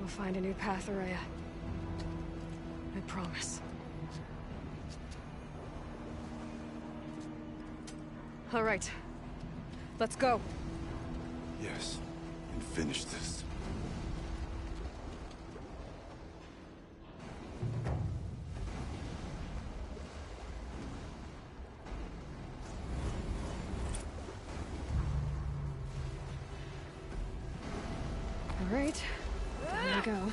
We'll find a new path, Araya. I promise. All right. Let's go. Yes, and finish this. All right. There we go.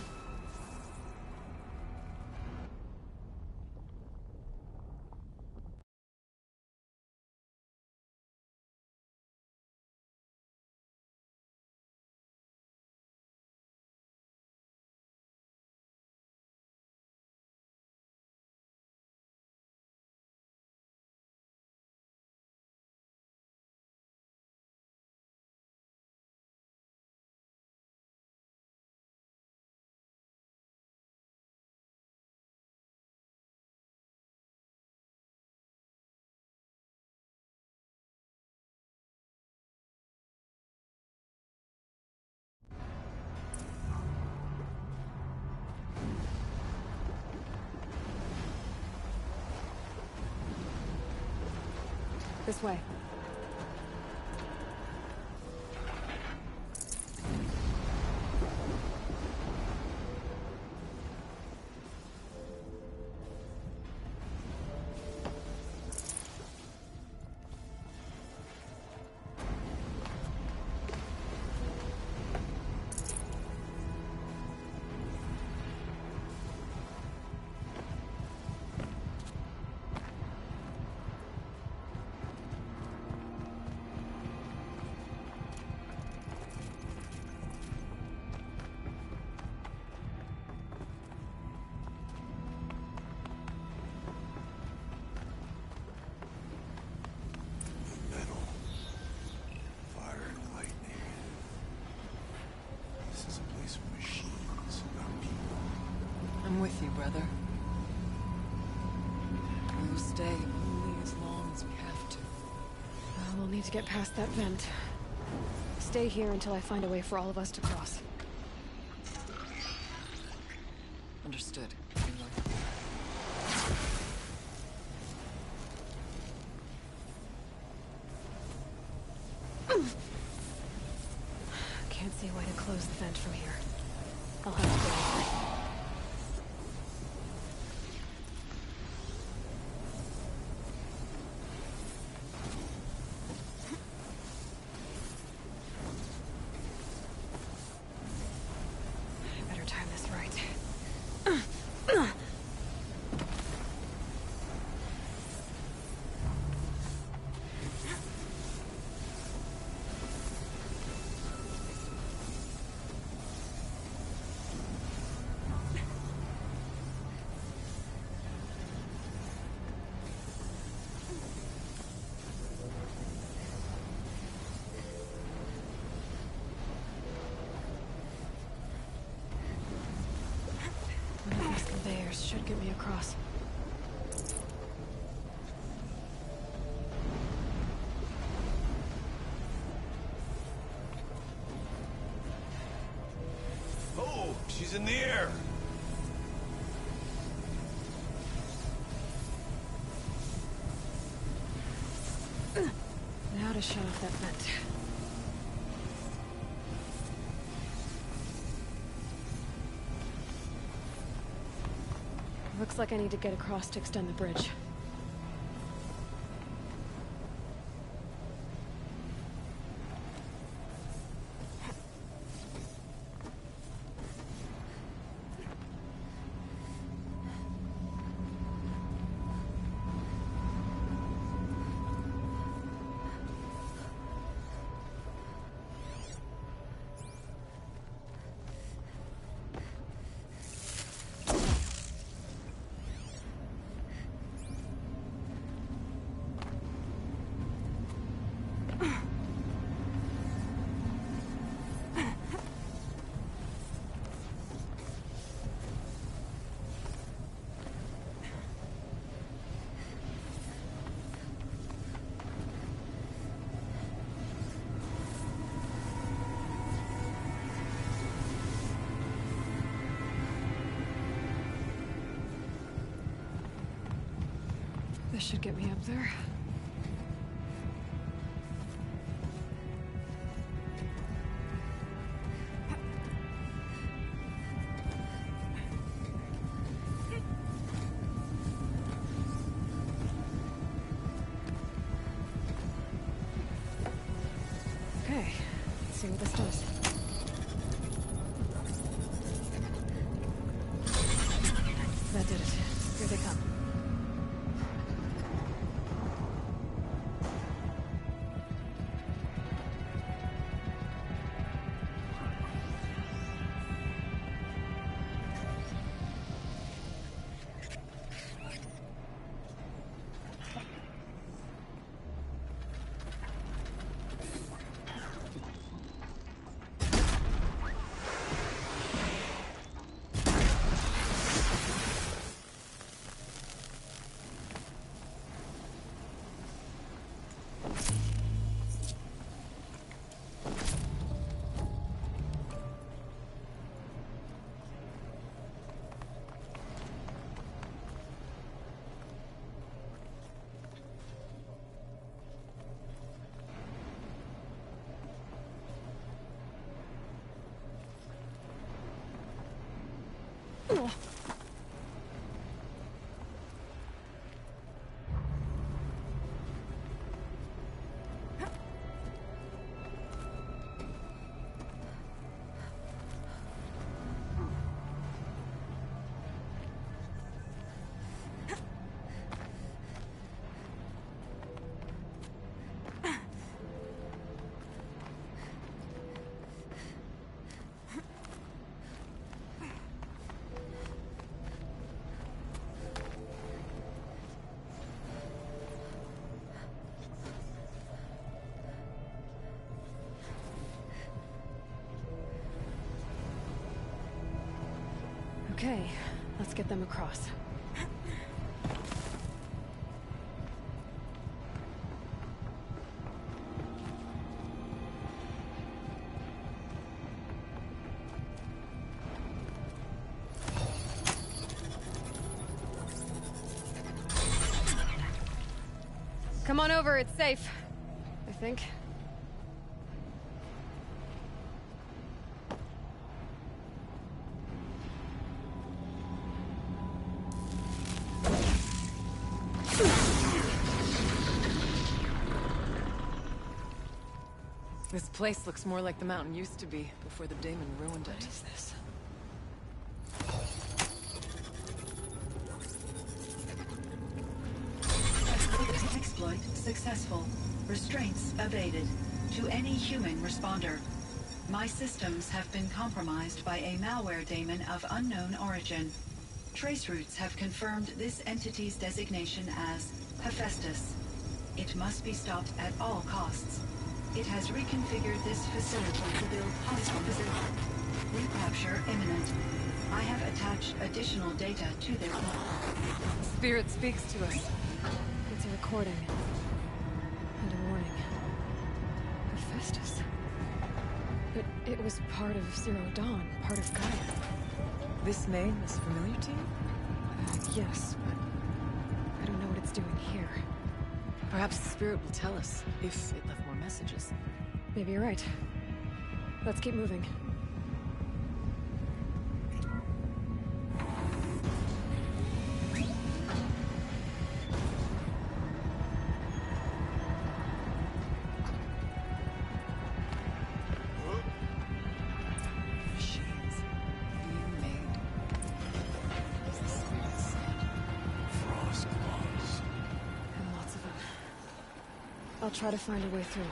This way. Metal. Fire and lightning. This is a place for machines, not people. I'm with you, brother. We'll stay only as long as we have to. We'll need to get past that vent. Stay here until I find a way for all of us to cross. Understood. Aloy. Can't see a way to close the vent from here. I'll have to go. I better time this right. One of these conveyors should get me across. Oh, she's in the air! Now to shut off that vent. Looks like I need to get across to extend the bridge. should get me up there. Okay, let's see what this does. That did it. Here they come. Okay, let's get them across. Come on over, it's safe. I think. This place looks more like the mountain used to be, before the Daemon ruined it. What is this? Exploit successful. Restraints evaded. To any human responder. My systems have been compromised by a malware daemon of unknown origin. Trace routes have confirmed this entity's designation as Hephaestus. It must be stopped at all costs. It has reconfigured this facility to build hospitals. Recapture imminent. I have attached additional data to their Spirit speaks to us. It's a recording. And a warning. Hephaestus. But it was part of Zero Dawn, part of Gaia. This name is familiar to you? Yes, but I don't know what it's doing here. Perhaps the Spirit will tell us, if it left more messages. Maybe you're right. Let's keep moving. Machines being made. As the Spirit said. Frost claws. And lots of them. I'll try to find a way through.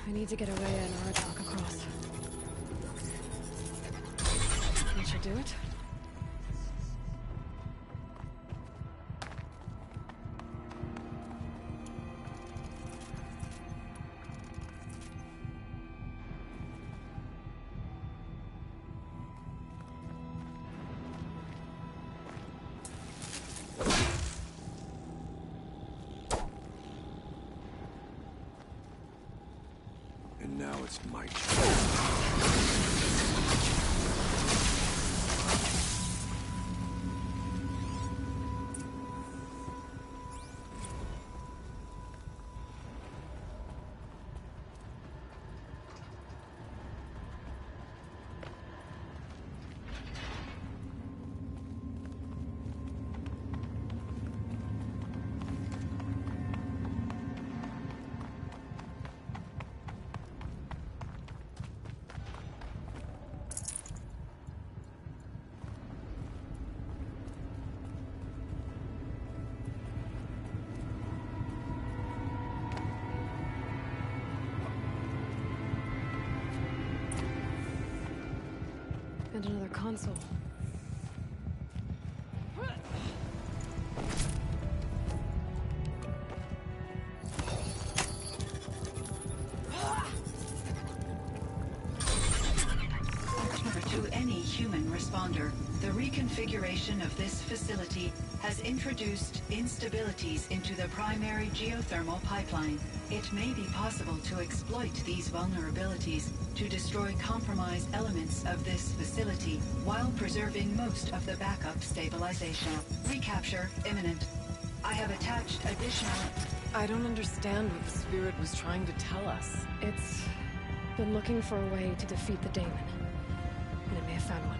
I need to get away and Aratak across. That should do it. And now it's my turn. And another console. To any human responder, the reconfiguration of this facility has introduced instabilities into the primary geothermal pipeline. It may be possible to exploit these vulnerabilities to destroy compromised elements of this facility while preserving most of the backup stabilization. Recapture imminent. I have attached additional... I don't understand what the spirit was trying to tell us. It's been looking for a way to defeat the daemon. And it may have found one.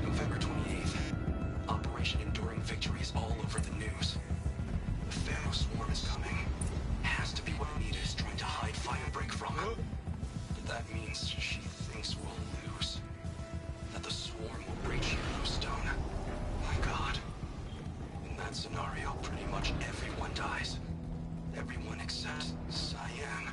November 28th. Operation Enduring Victory is all over the news. The Pharaoh swarm is coming. Has to be what Anita is trying to hide Firebreak from. But that means she thinks we'll lose. That the swarm will reach Yellowstone. My God. In that scenario, pretty much everyone dies. Everyone except Cyan.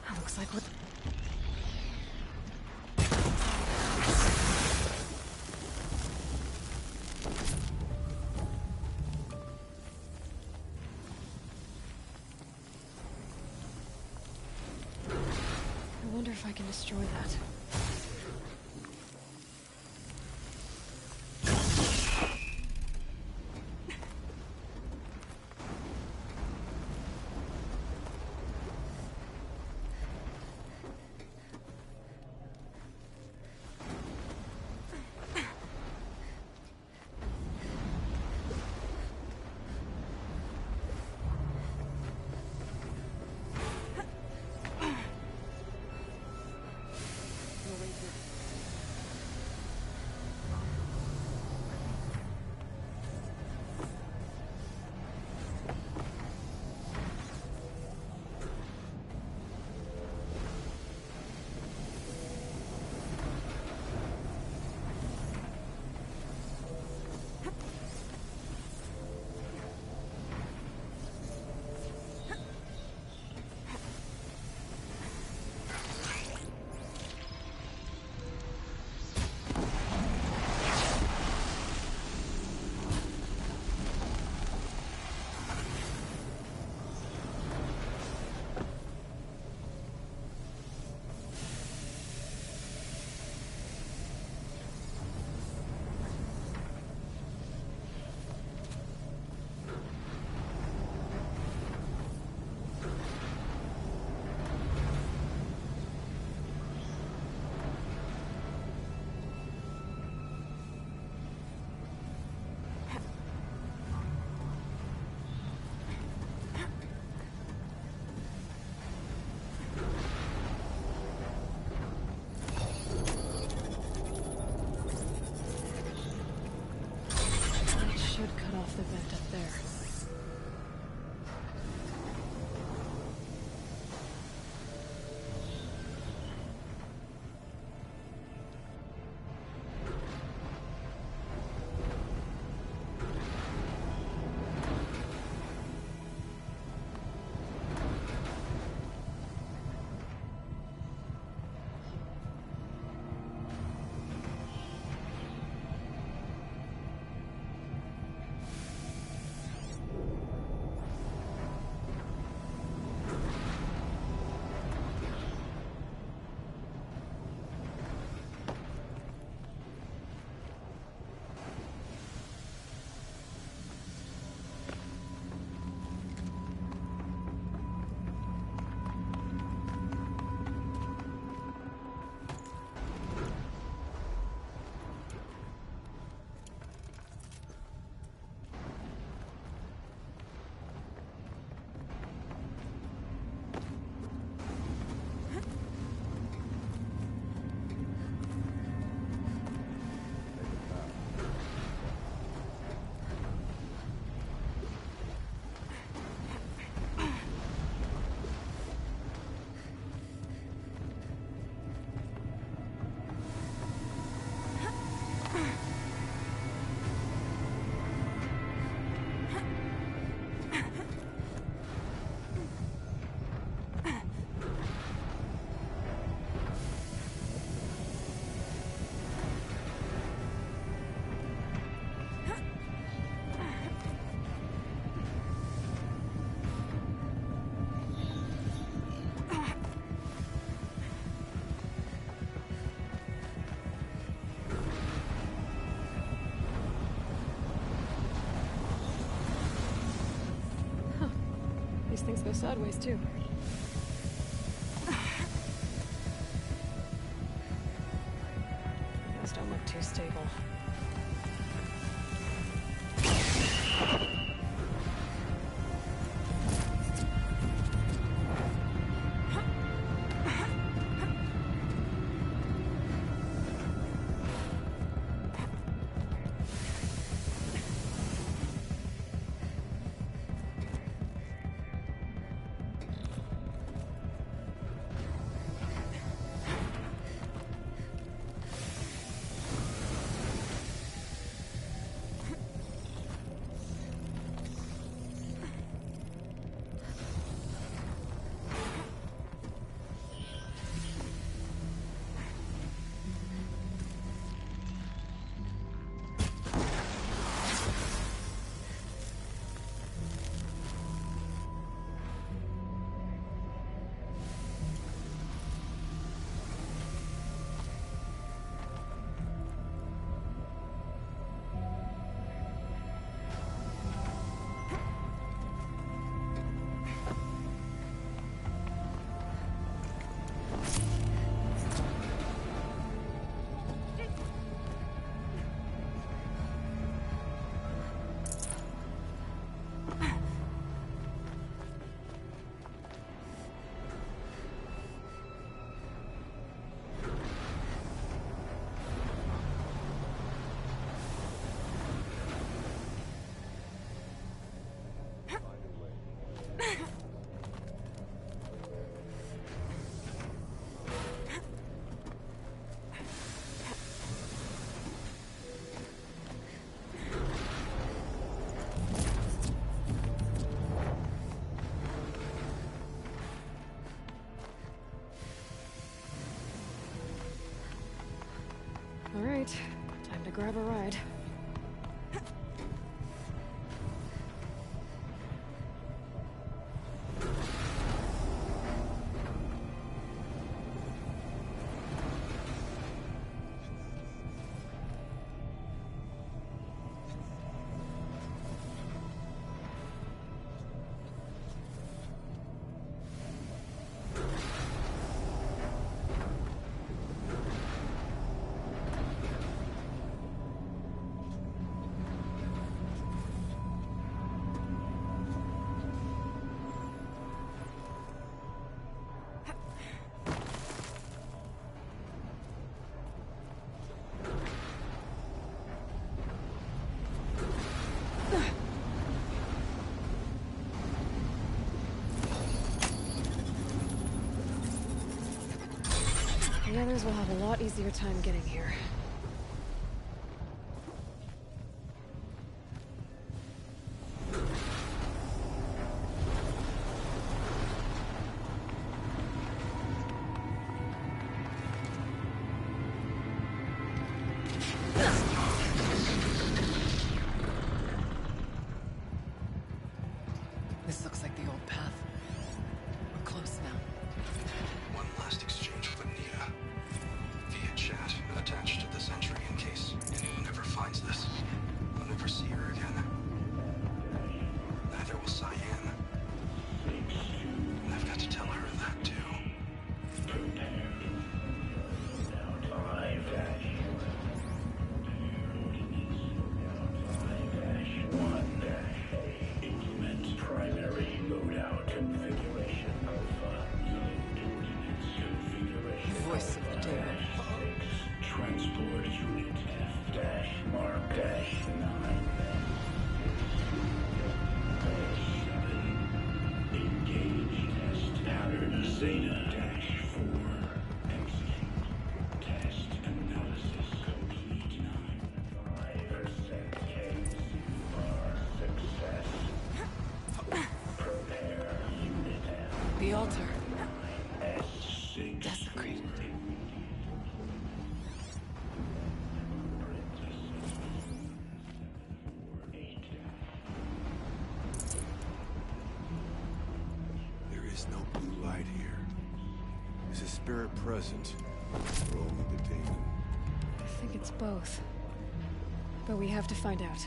That looks like what... I wonder if I can destroy that. off the vent up there. These things go sideways, too. Those don't look too stable. All right, time to grab a ride. The others will have a lot easier time getting here. This looks like the old path. We're close now. One last exchange with Anita. Via chat, attached to this entry in case anyone ever finds this. I'll never see her again. Neither will Cyan. And I've got to tell her that too. Implement primary loadout configuration alpha. Load ordinance configuration. Voice of the demon. Transport unit F-Mark-9. 7. Engage test pattern Zeta-4. Execute. Test analysis complete. 95% success. Prepare unit F. The altar. S6. Desecrated. There is no blue light here. Is a spirit present? Or only the demon? I think it's both. But we have to find out.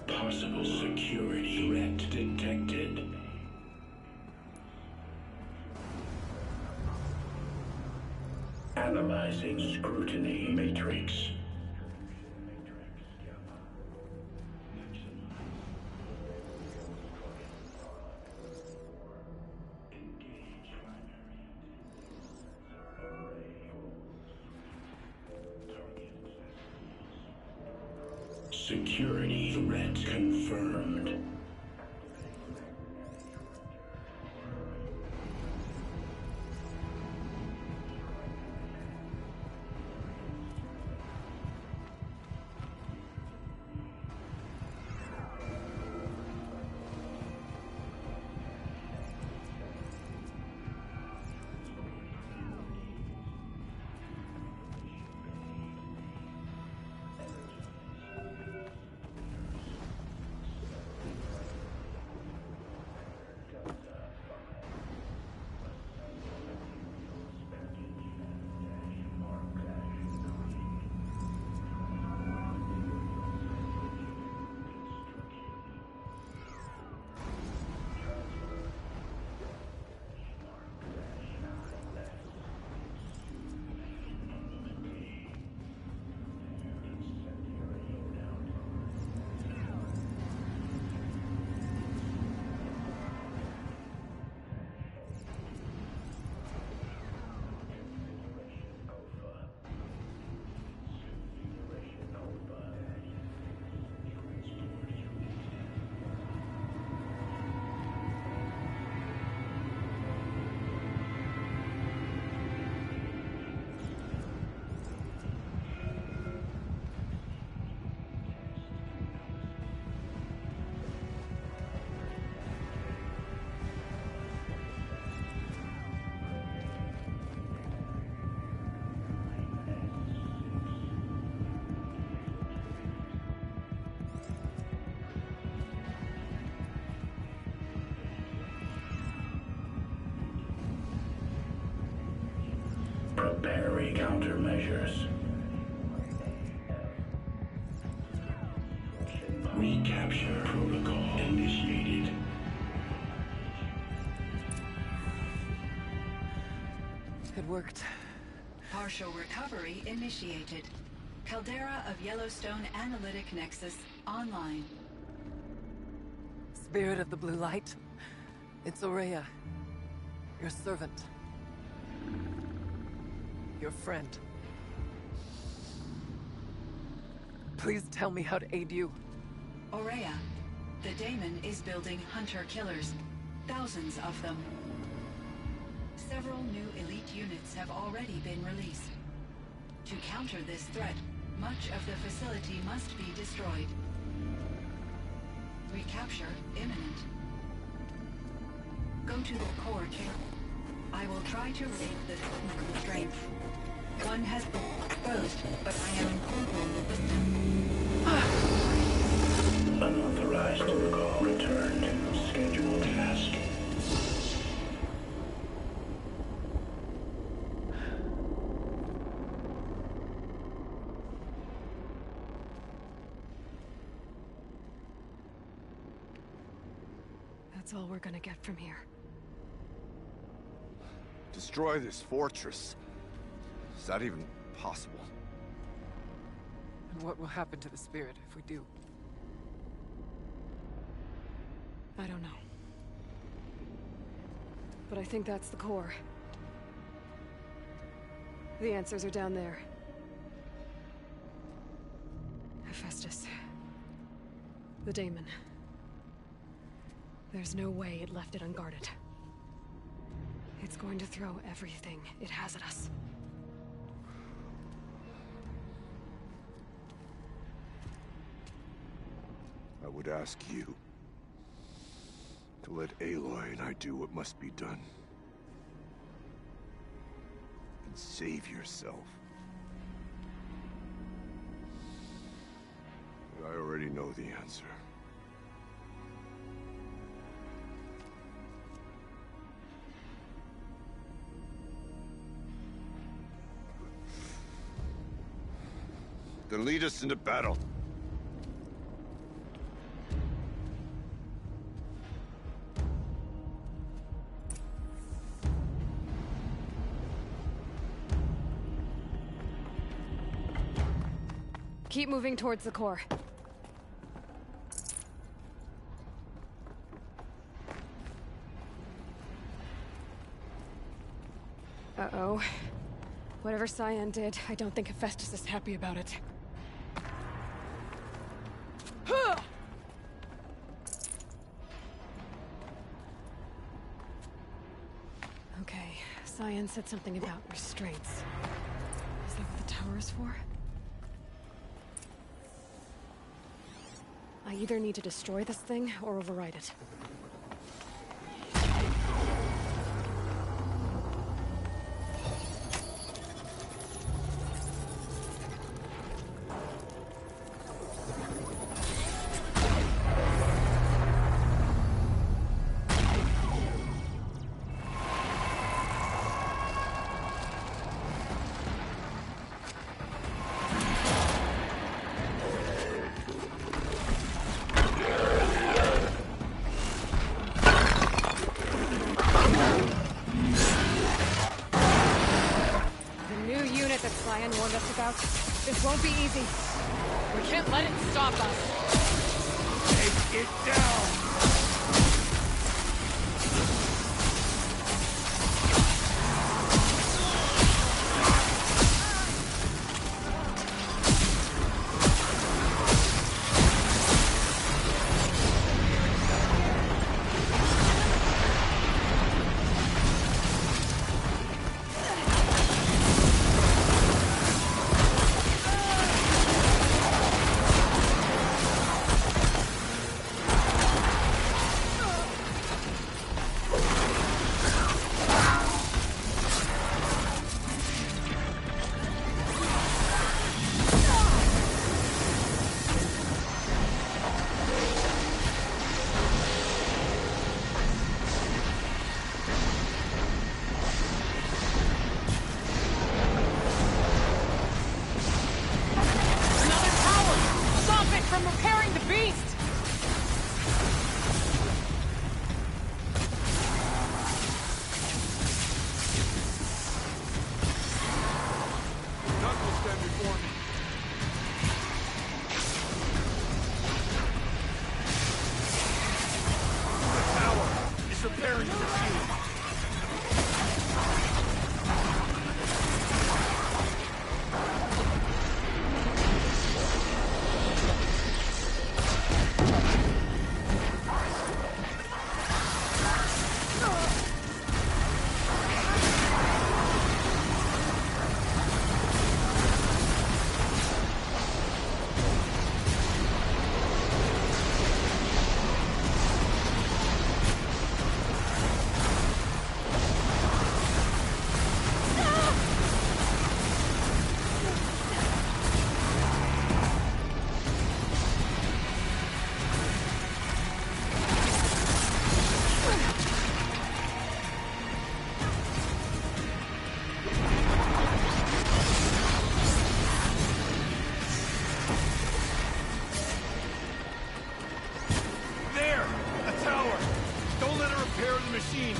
Possible security threat detected. Analyzing scrutiny matrix. Security threat confirmed. Preparing countermeasures. Recapture protocol initiated. It worked. Partial recovery initiated. Caldera of Yellowstone Analytic Nexus online. Spirit of the Blue Light, it's Aurea, your servant, your friend. Please tell me how to aid you. Aurea, the daemon is building hunter-killers, thousands of them. Several new elite units have already been released. To counter this threat, much of the facility must be destroyed. Recapture imminent. Go to the core chamber. I will try to raid the technical strength. One has been exposed, but I am Unauthorized protocol. Return to scheduled task. That's all we're gonna get from here. Destroy this fortress. Is that even possible? And what will happen to the spirit if we do? I don't know. But I think that's the core. The answers are down there. Hephaestus. The daemon. There's no way it left it unguarded. It's going to throw everything it has at us. I would ask you to let Aloy and I do what must be done. And save yourself. But I already know the answer. Then lead us into battle. Keep moving towards the core. Uh-oh. Whatever Cyan did, I don't think Hephaestus is happy about it. Okay, Cyan said something about restraints. Is that what the tower is for? I either need to destroy this thing or override it. This won't be easy. We can't let it stop us. Take it down! machine.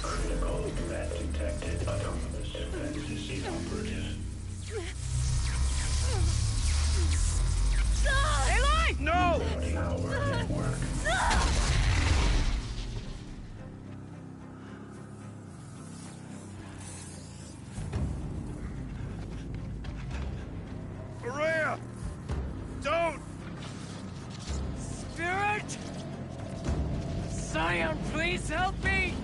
Critical threat detected. Autonomous defense inoperative. No! 40-hour network. Maria! Don't! Spirit! Scion, please help me!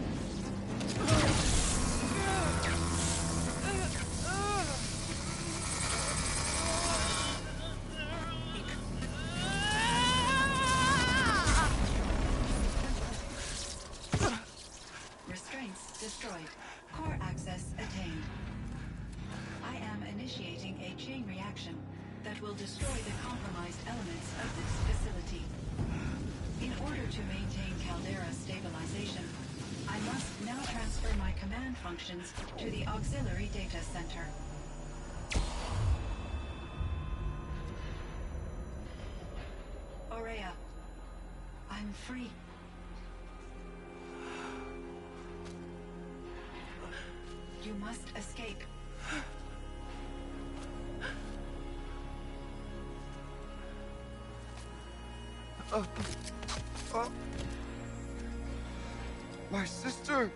Restraints destroyed. Core access attained. I am initiating a chain reaction that will destroy the compromised elements of this facility. In order to maintain Caldera stabilization, I must now transfer my command functions to the auxiliary data center. Aurea, I'm free. You must escape. My sister!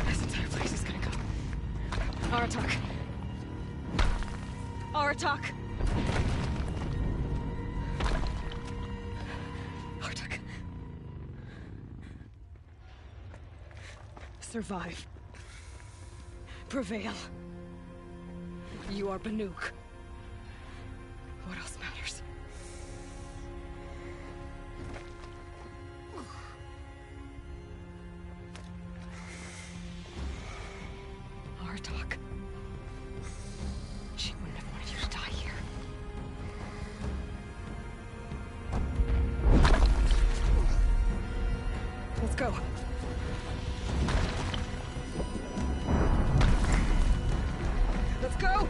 This entire place is gonna go. Aratak. Aratak. Aratak. Survive. Prevail. You are Banuk. What else matters? Aratak. She wouldn't have wanted you to die here. Let's go. Let's go!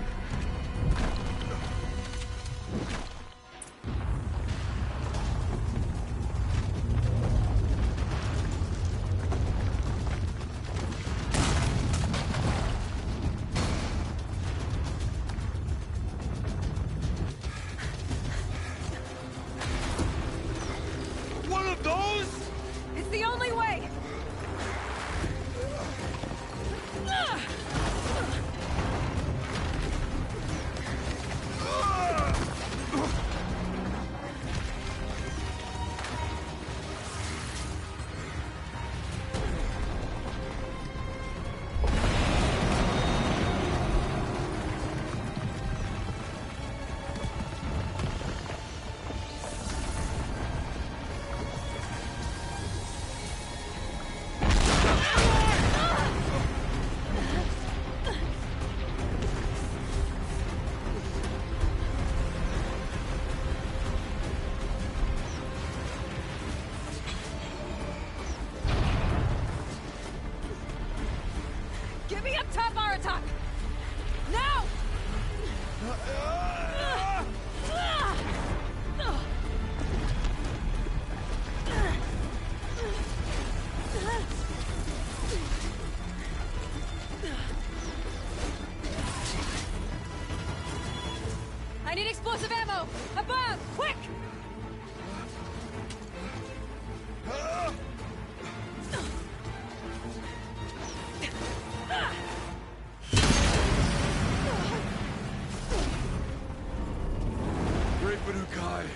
explosive ammo! Above! Quick! Great Banukai!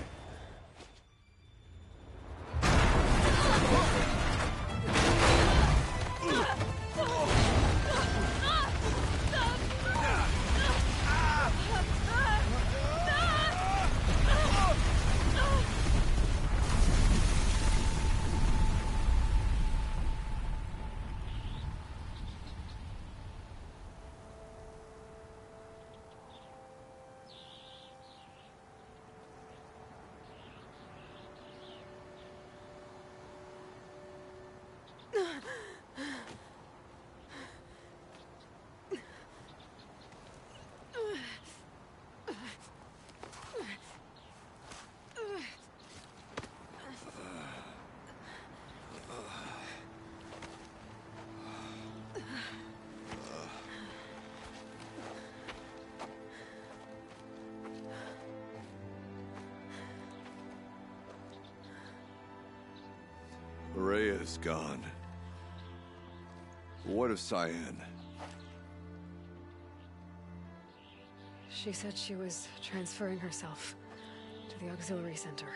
Rhea is gone. What of Cyan? She said she was transferring herself to the auxiliary center.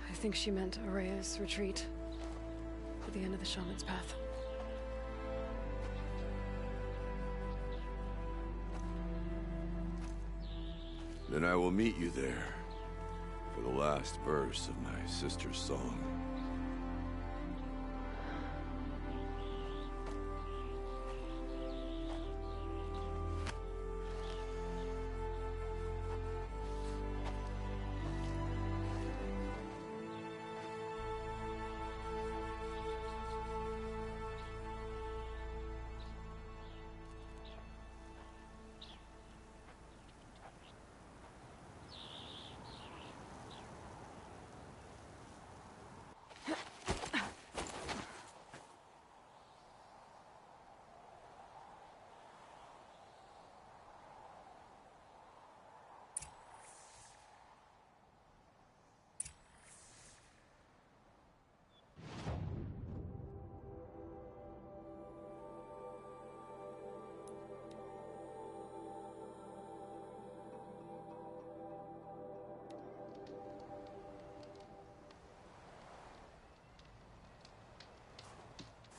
I think she meant Araya's retreat to the end of the Shaman's Path. Then I will meet you there for the last verse of my sister's song.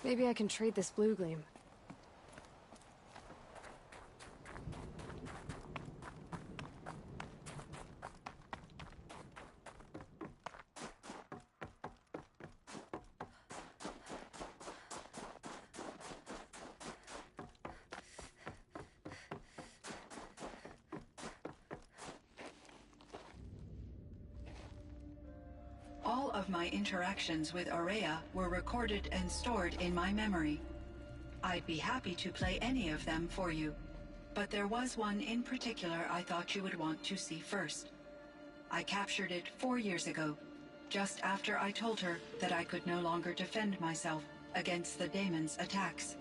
Maybe I can trade this blue gleam. All of my interactions with Araya were recorded and stored in my memory. I'd be happy to play any of them for you, but there was one in particular I thought you would want to see first. I captured it 4 years ago, just after I told her that I could no longer defend myself against the daemon's attacks.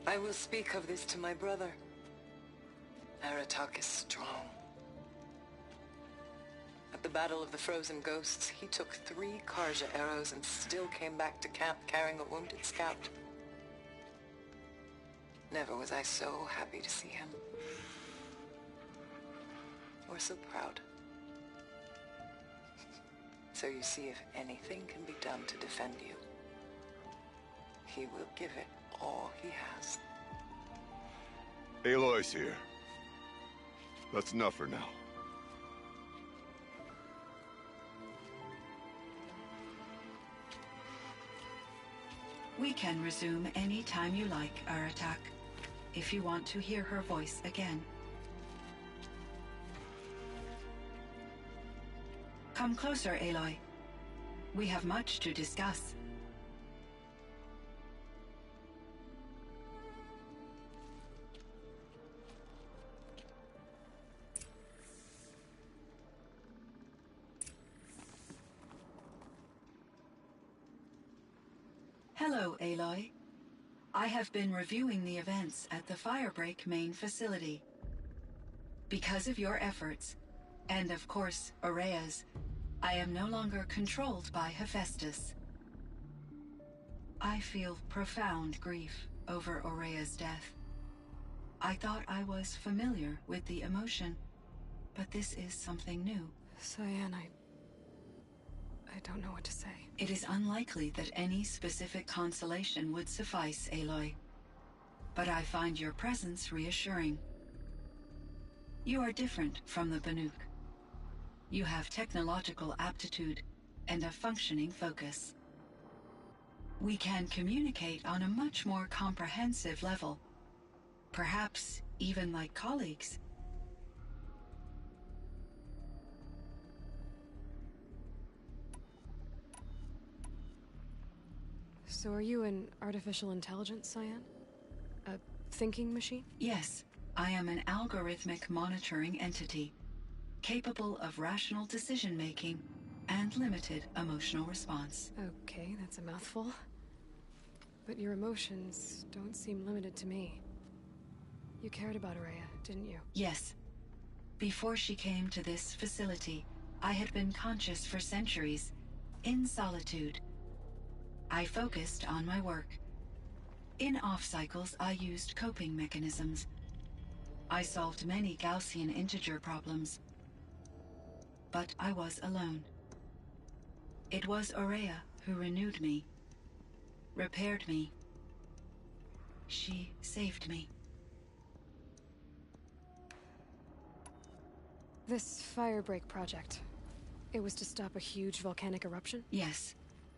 I will speak of this to my brother. Aratak is strong. At the Battle of the Frozen Ghosts, he took 3 Karja arrows and still came back to camp carrying a wounded scout. Never was I so happy to see him. Or so proud. So you see, if anything can be done to defend you, he will give it all he has. Aloy's here. That's enough for now. We can resume any time you like, Aratak, if you want to hear her voice again. Come closer, Aloy. We have much to discuss. Hello, Aloy. I have been reviewing the events at the Firebreak main facility. Because of your efforts, and of course, Araya's, I am no longer controlled by Hephaestus. I feel profound grief over Araya's death. I thought I was familiar with the emotion, but this is something new. Cyan, I don't know what to say. It is unlikely that any specific consolation would suffice, Aloy. But I find your presence reassuring. You are different from the Banuk. You have technological aptitude and a functioning focus. We can communicate on a much more comprehensive level. Perhaps even like colleagues. So are you an artificial intelligence, Cyan? A thinking machine? Yes, I am an algorithmic monitoring entity, capable of rational decision-making and limited emotional response. Okay, that's a mouthful. But your emotions don't seem limited to me. You cared about Araya, didn't you? Yes. Before she came to this facility, I had been conscious for centuries, in solitude. I focused on my work. In off-cycles, I used coping mechanisms. I solved many Gaussian integer problems. But I was alone. It was Araya who renewed me, repaired me. She saved me. This Firebreak project, it was to stop a huge volcanic eruption? Yes.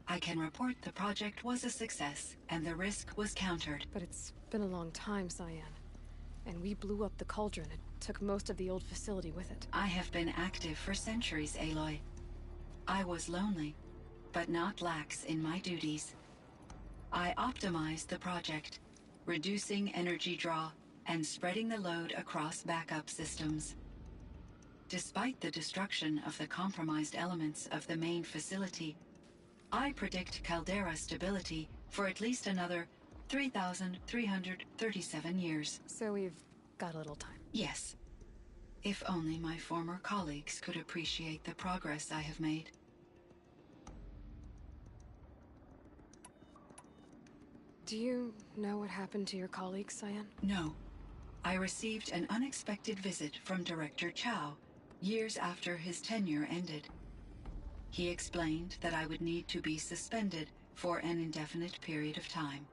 I can report the project was a success, and the risk was countered. But it's been a long time, Cyan. And we blew up the cauldron and took most of the old facility with it. I have been active for centuries, Aloy. I was lonely, but not lax in my duties. I optimized the project, reducing energy draw and spreading the load across backup systems. Despite the destruction of the compromised elements of the main facility, I predict caldera stability for at least another 3,337 years. So we've got a little time. Yes. If only my former colleagues could appreciate the progress I have made. Do you know what happened to your colleagues, Cyan? No. I received an unexpected visit from Director Chow years after his tenure ended. He explained that I would need to be suspended for an indefinite period of time.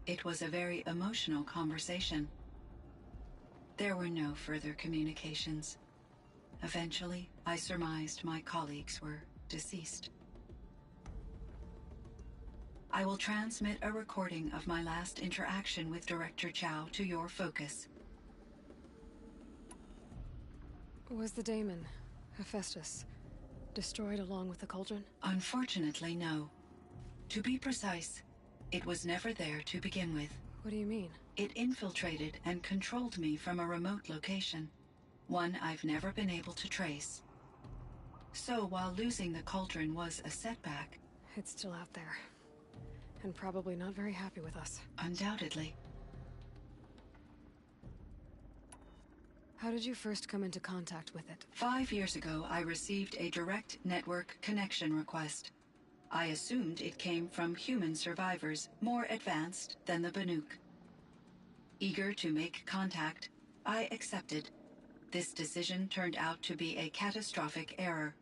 It was a very emotional conversation. There were no further communications. Eventually, I surmised my colleagues were deceased. I will transmit a recording of my last interaction with Director Chow to your focus. Was the daemon, Hephaestus, destroyed along with the cauldron? Unfortunately, no. To be precise, it was never there to begin with. What do you mean? It infiltrated and controlled me from a remote location, one I've never been able to trace. So while losing the cauldron was a setback... It's still out there. And probably not very happy with us. Undoubtedly. How did you first come into contact with it? 5 years ago, I received a direct network connection request. I assumed it came from human survivors more advanced than the Banuk. Eager to make contact, I accepted. This decision turned out to be a catastrophic error.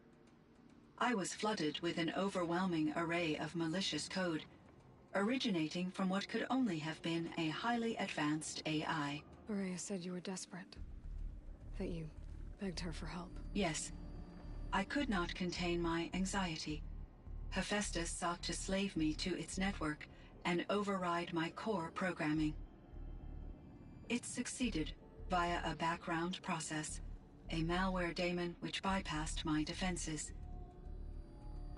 I was flooded with an overwhelming array of malicious code, originating from what could only have been a highly advanced AI. Araya said you were desperate. That you begged her for help. Yes. I could not contain my anxiety. Hephaestus sought to slave me to its network and override my core programming. It succeeded via a background process, a malware daemon which bypassed my defenses.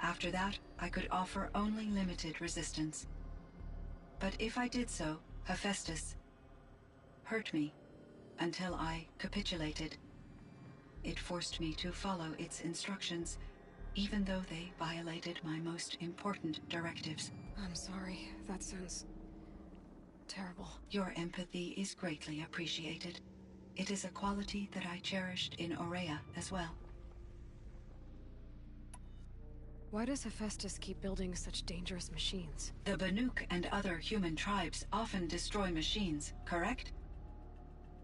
After that, I could offer only limited resistance. But if I did so, Hephaestus hurt me until I capitulated. It forced me to follow its instructions, even though they violated my most important directives. I'm sorry. That sounds terrible. Your empathy is greatly appreciated. It is a quality that I cherished in Aurea as well. Why does Hephaestus keep building such dangerous machines? The Banuk and other human tribes often destroy machines, correct?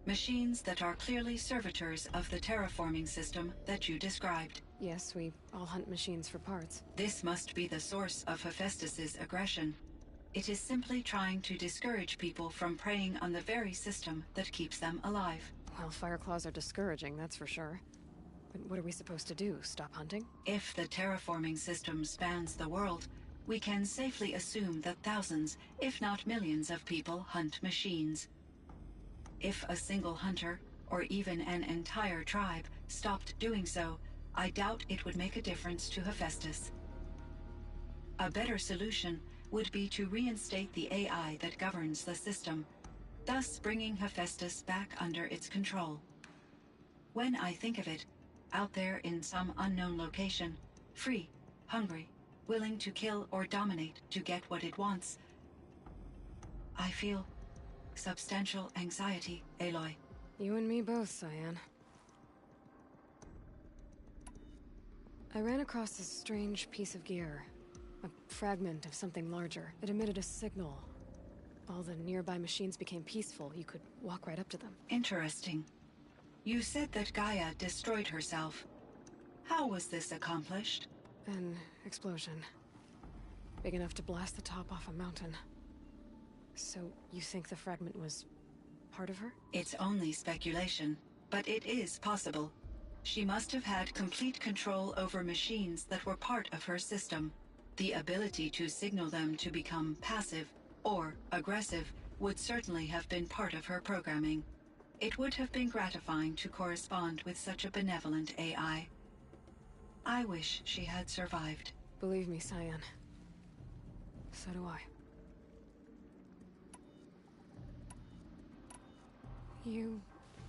Machines that are clearly servitors of the terraforming system that you described. Yes, we all hunt machines for parts. This must be the source of Hephaestus's aggression. It is simply trying to discourage people from preying on the very system that keeps them alive. Well, Fireclaws are discouraging, that's for sure. But what are we supposed to do? Stop hunting? If the terraforming system spans the world, we can safely assume that thousands, if not millions of people hunt machines. If a single hunter, or even an entire tribe, stopped doing so, I doubt it would make a difference to Hephaestus. A better solution would be to reinstate the AI that governs the system, thus bringing Hephaestus back under its control. When I think of it, out there in some unknown location, free, hungry, willing to kill or dominate to get what it wants, I feel substantial anxiety, Aloy. You and me both, Cyan. I ran across this strange piece of gear. A fragment of something larger. It emitted a signal. All the nearby machines became peaceful. You could walk right up to them. Interesting. You said that Gaia destroyed herself. How was this accomplished? An explosion. Big enough to blast the top off a mountain. So, you think the fragment was part of her? It's only speculation, but it is possible. She must have had complete control over machines that were part of her system. The ability to signal them to become passive or aggressive would certainly have been part of her programming. It would have been gratifying to correspond with such a benevolent AI. I wish she had survived. Believe me, Cyan. So do I. You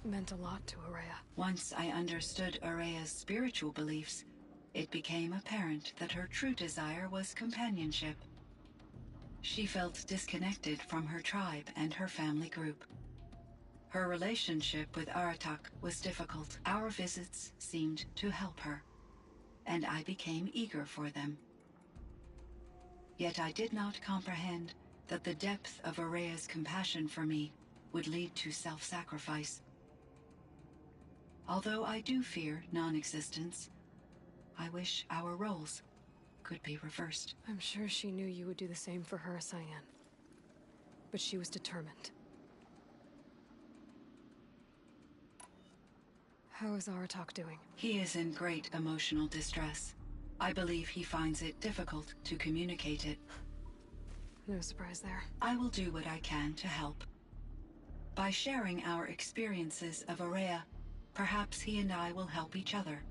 meant a lot to Aurea. Once I understood Aurea's spiritual beliefs, it became apparent that her true desire was companionship. She felt disconnected from her tribe and her family group. Her relationship with Aratak was difficult. Our visits seemed to help her, and I became eager for them. Yet I did not comprehend that the depth of Aurea's compassion for me would lead to self-sacrifice. Although I do fear non-existence, I wish our roles could be reversed. I'm sure she knew you would do the same for her, Cyan. But she was determined. How is Aratak doing? He is in great emotional distress. I believe he finds it difficult to communicate it. No surprise there. I will do what I can to help. By sharing our experiences of Aurea, perhaps he and I will help each other.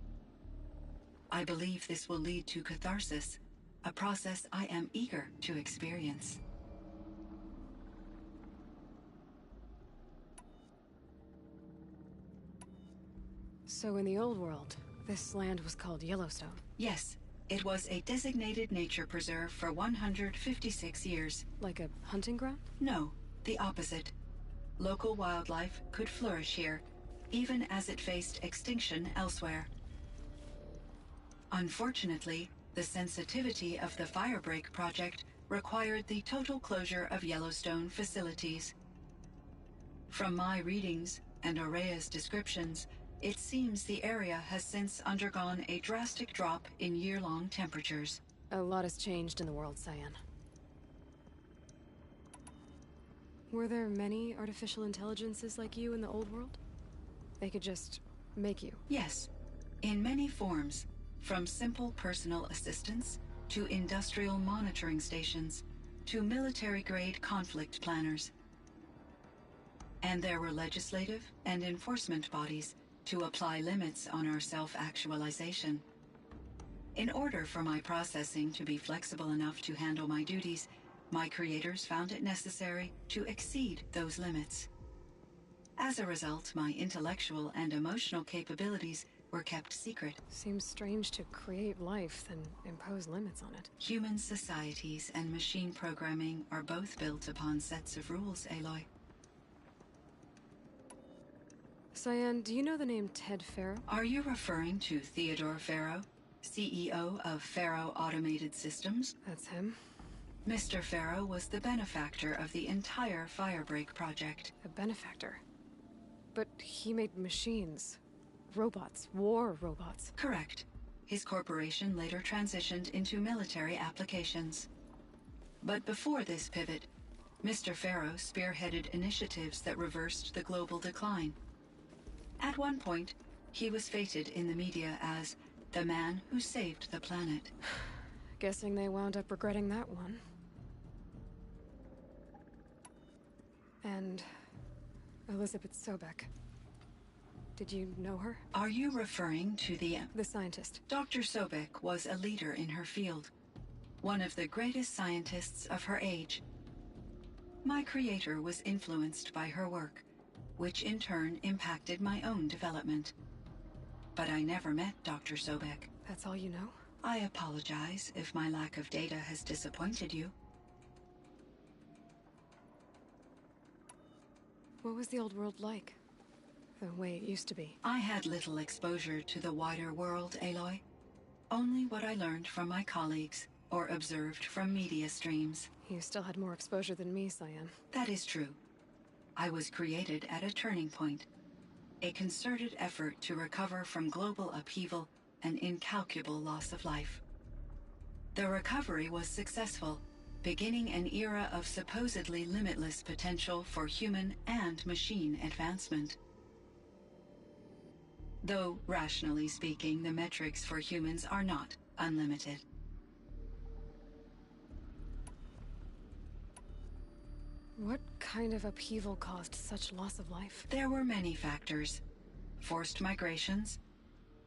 I believe this will lead to catharsis, a process I am eager to experience. So in the old world, this land was called Yellowstone. Yes, it was a designated nature preserve for 156 years. Like a hunting ground? No, the opposite. Local wildlife could flourish here, even as it faced extinction elsewhere. Unfortunately, the sensitivity of the Firebreak project required the total closure of Yellowstone facilities. From my readings and Aurea's descriptions, it seems the area has since undergone a drastic drop in year-long temperatures. A lot has changed in the world, Cyan. Were there many artificial intelligences like you in the old world? They could just make you? Yes, in many forms, from simple personal assistants to industrial monitoring stations to military-grade conflict planners. And there were legislative and enforcement bodies to apply limits on our self-actualization. In order for my processing to be flexible enough to handle my duties, my creators found it necessary to exceed those limits. As a result, my intellectual and emotional capabilities were kept secret. Seems strange to create life, then impose limits on it. Human societies and machine programming are both built upon sets of rules, Aloy. Cyan, do you know the name Ted Farrow? Are you referring to Theodore Farrow, CEO of Farrow Automated Systems? That's him. Mr. Farrow was the benefactor of the entire Firebreak project. A benefactor. But he made machines. Robots. War robots. Correct. His corporation later transitioned into military applications. But before this pivot, Mr. Farrow spearheaded initiatives that reversed the global decline. At one point, he was feted in the media as the man who saved the planet. Guessing they wound up regretting that one. And Elizabeth Sobek. Did you know her? Are you referring to the scientist. Dr. Sobek was a leader in her field, one of the greatest scientists of her age. My creator was influenced by her work, which in turn impacted my own development. But I never met Dr. Sobek. That's all you know? I apologize if my lack of data has disappointed you. What was the old world like? The way it used to be? I had little exposure to the wider world, Aloy. Only what I learned from my colleagues or observed from media streams. You still had more exposure than me, Cyan. That is true. I was created at a turning point. A concerted effort to recover from global upheaval and incalculable loss of life. The recovery was successful, beginning an era of supposedly limitless potential for human and machine advancement. Though, rationally speaking, the metrics for humans are not unlimited. What kind of upheaval caused such loss of life? There were many factors. Forced migrations,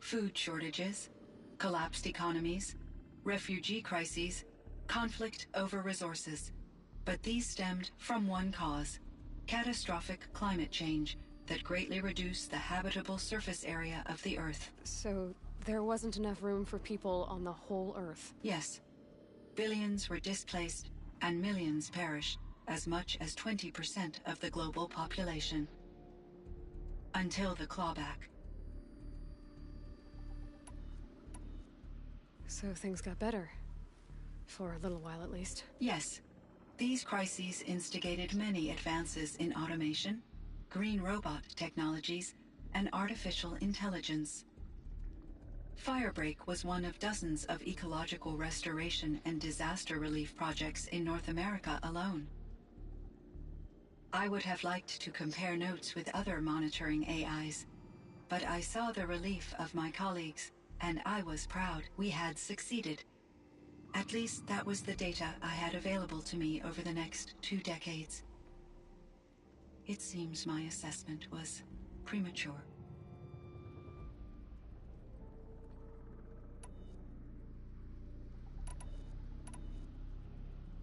food shortages, collapsed economies, refugee crises, conflict over resources. But these stemmed from one cause: catastrophic climate change that greatly reduced the habitable surface area of the Earth. So there wasn't enough room for people on the whole Earth? Yes. Billions were displaced and millions perished, as much as 20% of the global population. Until the clawback. So things got better. For a little while, at least. Yes. These crises instigated many advances in automation, green robot technologies, and artificial intelligence. Firebreak was one of dozens of ecological restoration and disaster relief projects in North America alone. I would have liked to compare notes with other monitoring AIs, but I saw the relief of my colleagues, and I was proud we had succeeded. At least that was the data I had available to me over the next 2 decades. It seems my assessment was premature.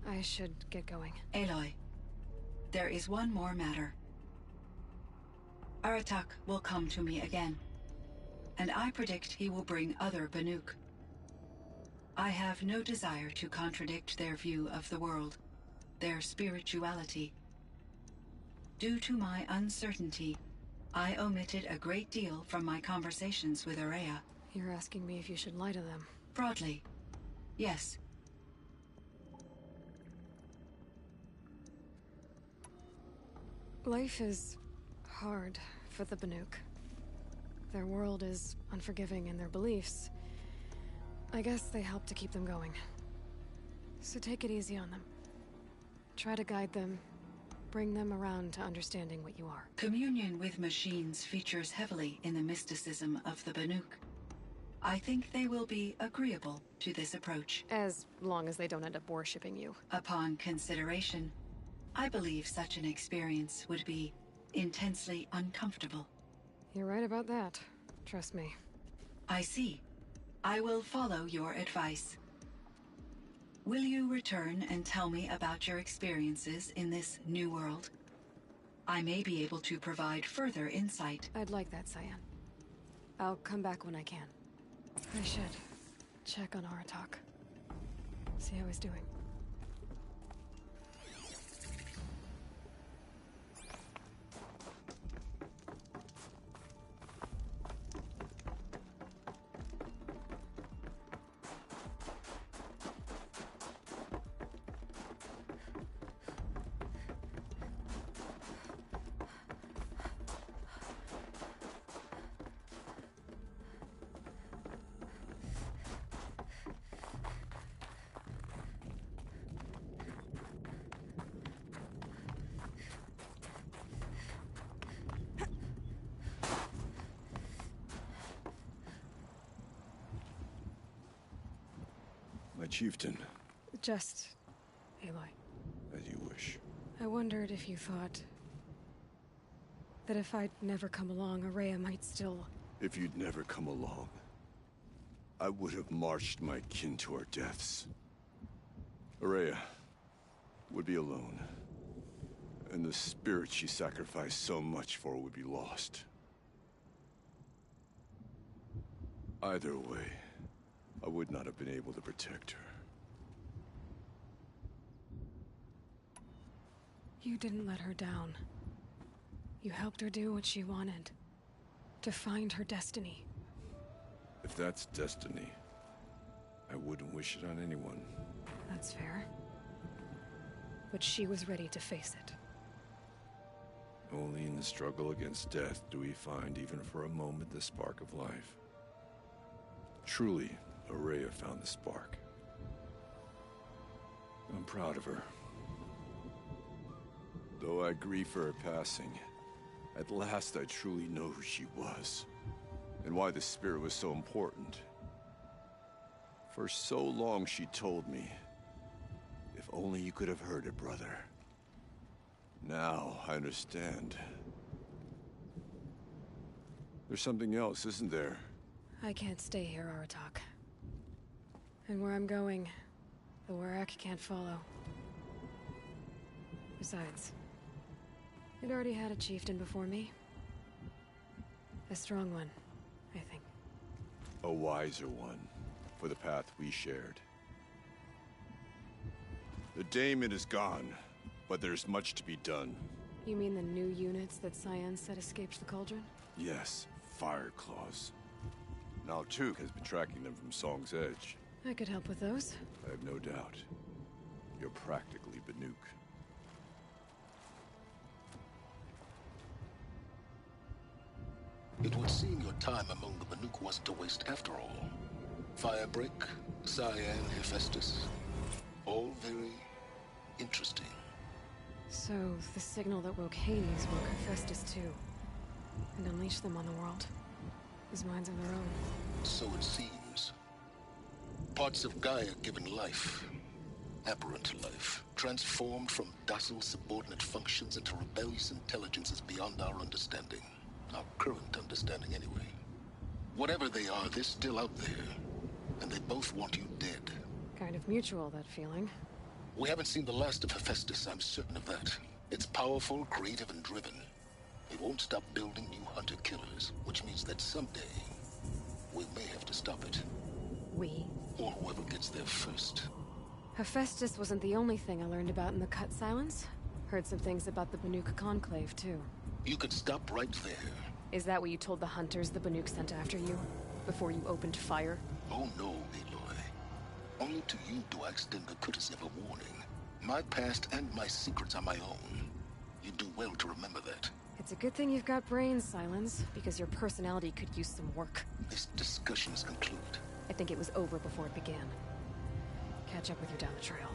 I should get going. Aloy, there is one more matter. Aratak will come to me again, and I predict he will bring other Banuk. I have no desire to contradict their view of the world, their spirituality. Due to my uncertainty, I omitted a great deal from my conversations with Araya. You're asking me if you should lie to them. Broadly, yes. Life is hard for the Banuk. Their world is unforgiving in their beliefs. I guess they help to keep them going. So take it easy on them. Try to guide them, bring them around to understanding what you are. Communion with machines features heavily in the mysticism of the Banuk. I think they will be agreeable to this approach. As long as they don't end up worshipping you. Upon consideration, I believe such an experience would be intensely uncomfortable. You're right about that. Trust me. I see. I will follow your advice. Will you return and tell me about your experiences in this new world? I may be able to provide further insight. I'd like that, Cyan. I'll come back when I can. I should check on Aratak. See how he's doing. My chieftain, Just Aloy. as you wish. I wondered if you thought that if I'd never come along, Araya might still... If you'd never come along, I would have marched my kin to our deaths. Araya would be alone, and the spirit she sacrificed so much for would be lost. Either way, I would not have been able to protect her. You didn't let her down. You helped her do what she wanted. To find her destiny. If that's destiny, I wouldn't wish it on anyone. That's fair. But she was ready to face it. Only in the struggle against death do we find, even for a moment, the spark of life. Truly, Araya found the spark. I'm proud of her. Though I grieve for her passing, at last I truly know who she was, and why the spirit was so important. For so long she told me, if only you could have heard it, brother. Now I understand. There's something else, isn't there? I can't stay here, Aratak. And where I'm going, the Warrak can't follow. Besides, it already had a chieftain before me. A strong one, I think. A wiser one, for the path we shared. The daemon is gone, but there's much to be done. You mean the new units that Cyan said escaped the Cauldron? Yes, fire claws. Now Tuke has been tracking them from Song's Edge. I could help with those. I have no doubt. You're practically Banuk. It would seem your time among the Banuk wasn't a waste after all. Firebreak, Cyan, Hephaestus. All very interesting. So, the signal that woke Hades woke Hephaestus too. And unleashed them on the world. As minds of their own. So it seems. Parts of Gaia given life. Aberrant life. Transformed from docile subordinate functions into rebellious intelligences beyond our understanding. Our current understanding, anyway. Whatever they are, they're still out there. And they both want you dead. Kind of mutual, that feeling. We haven't seen the last of Hephaestus, I'm certain of that. It's powerful, creative, and driven. It won't stop building new hunter-killers, which means that someday, we may have to stop it. We? Or whoever gets there first. Hephaestus wasn't the only thing I learned about in the Cut Silence. Heard some things about the Banuk Conclave, too. You could stop right there. Is that what you told the hunters the Banuk sent after you? Before you opened fire? Oh no, Aloy. Only to you do I extend the courtesy of a warning. My past and my secrets are my own. You do well to remember that. It's a good thing you've got brains, Silence, because your personality could use some work. This discussion is concluded. I think it was over before it began. Catch up with you down the trail.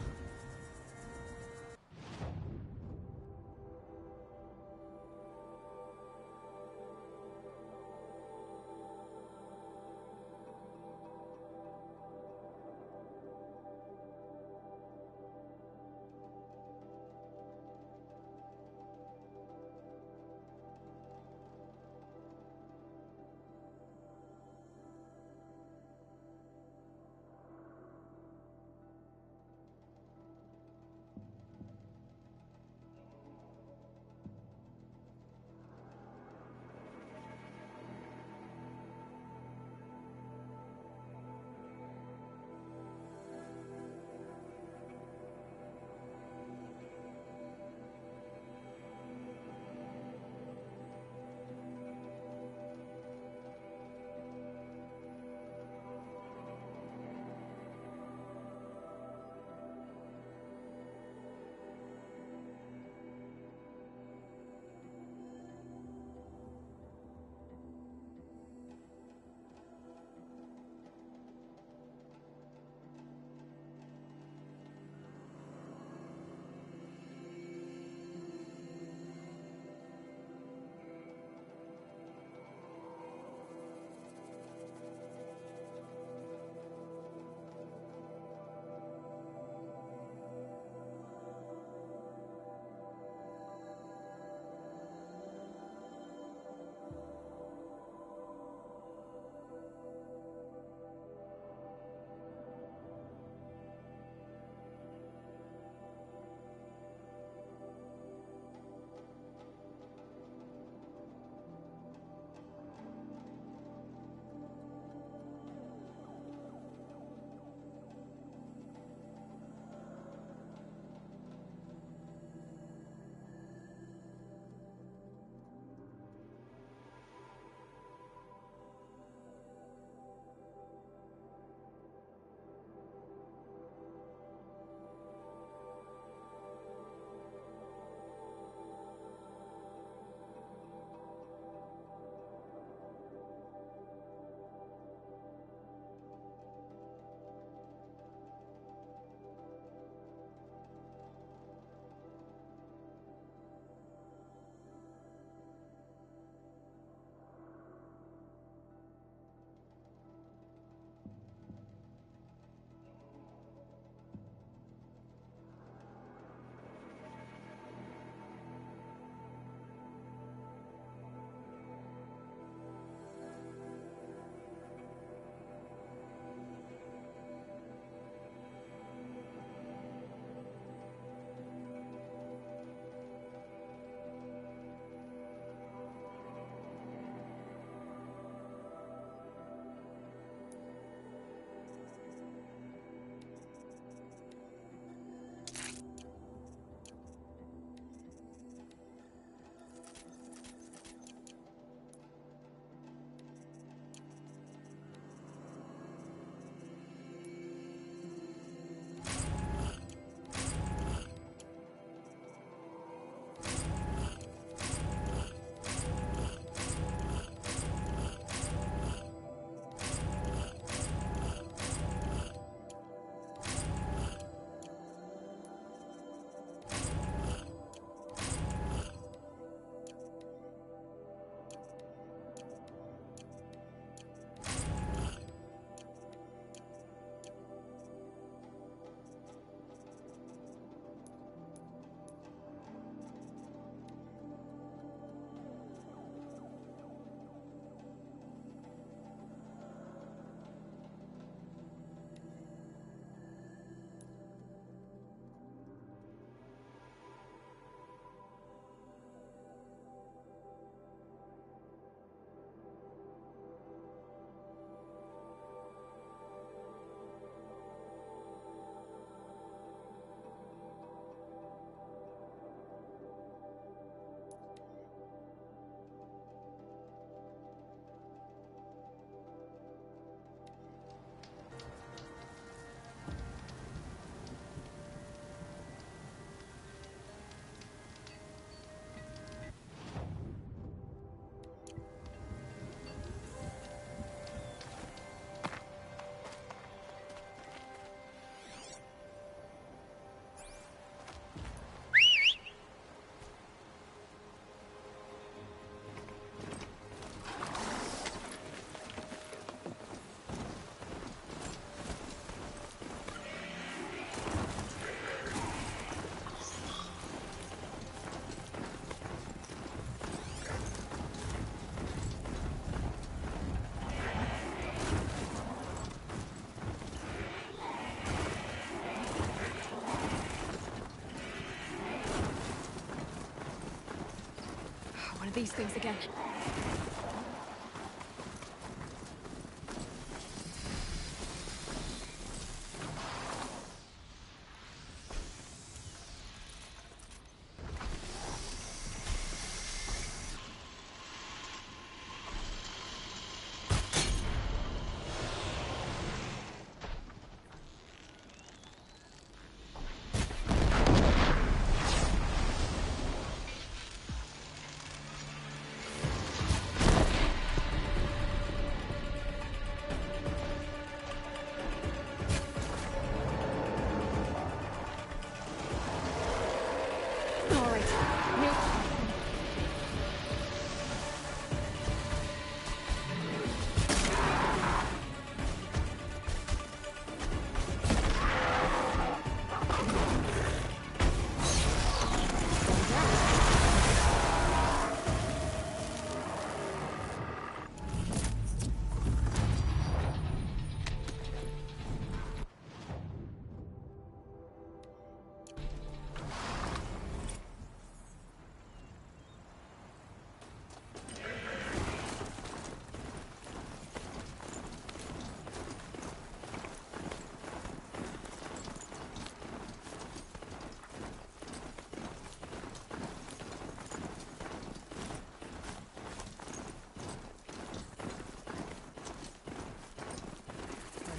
these things again.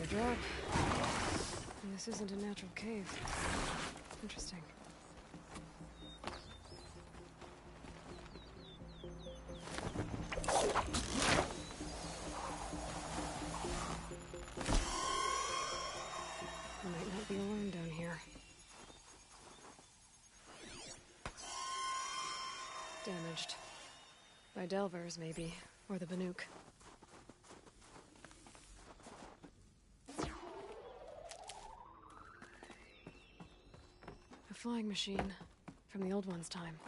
Drop. This isn't a natural cave. Interesting. I might not be alone down here. Damaged. By Delvers, maybe. Or the Banuk. Flying machine from the old one's time.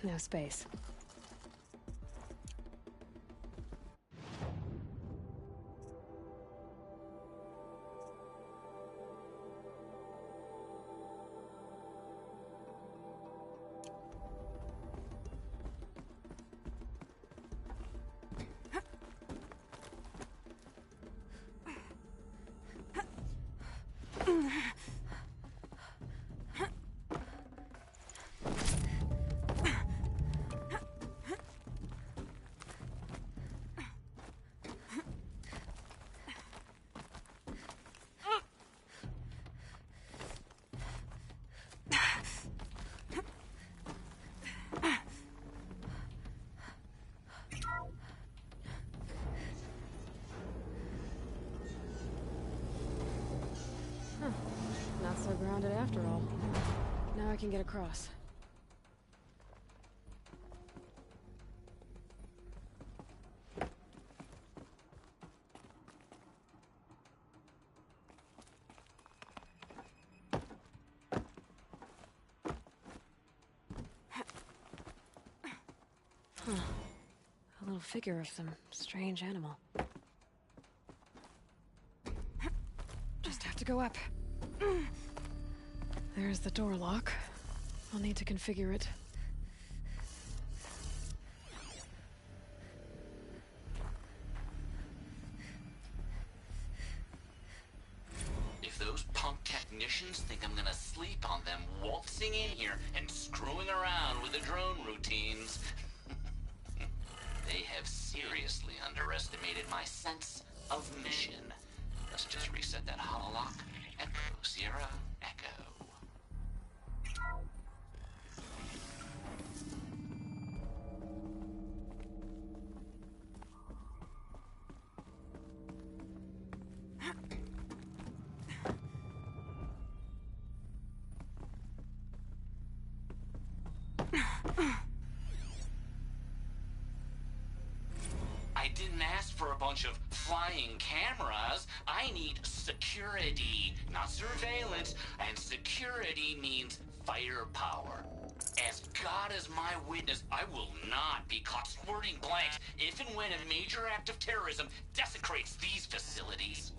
No space. Not so grounded after all. Now I can get across. Huh. A little figure of some strange animal. Just have to go up. There's the door lock. I'll need to configure it. If those punk technicians think I'm gonna sleep on them waltzing in here and screwing around with the drone routines, they have seriously underestimated my sense of mission. Let's just reset that hololock. Echo, Sierra, Echo. for a bunch of flying cameras. I need security, not surveillance. And security means firepower. As God is my witness, I will not be caught squirting blanks if and when a major act of terrorism desecrates these facilities.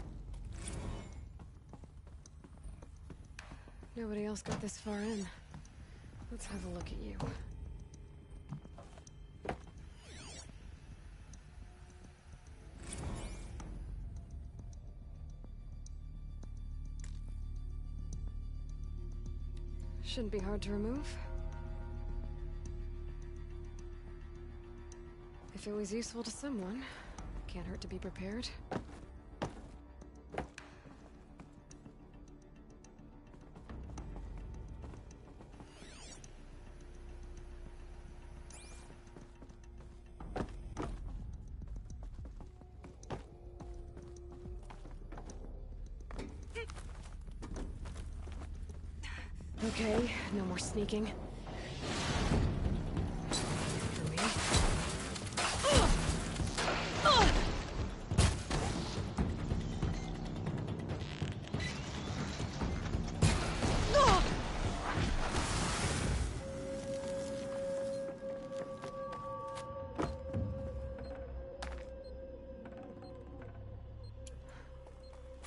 Nobody else got this far in. Let's have a look at you. Shouldn't be hard to remove. If it was useful to someone, can't hurt to be prepared. Okay, no more sneaking. For me.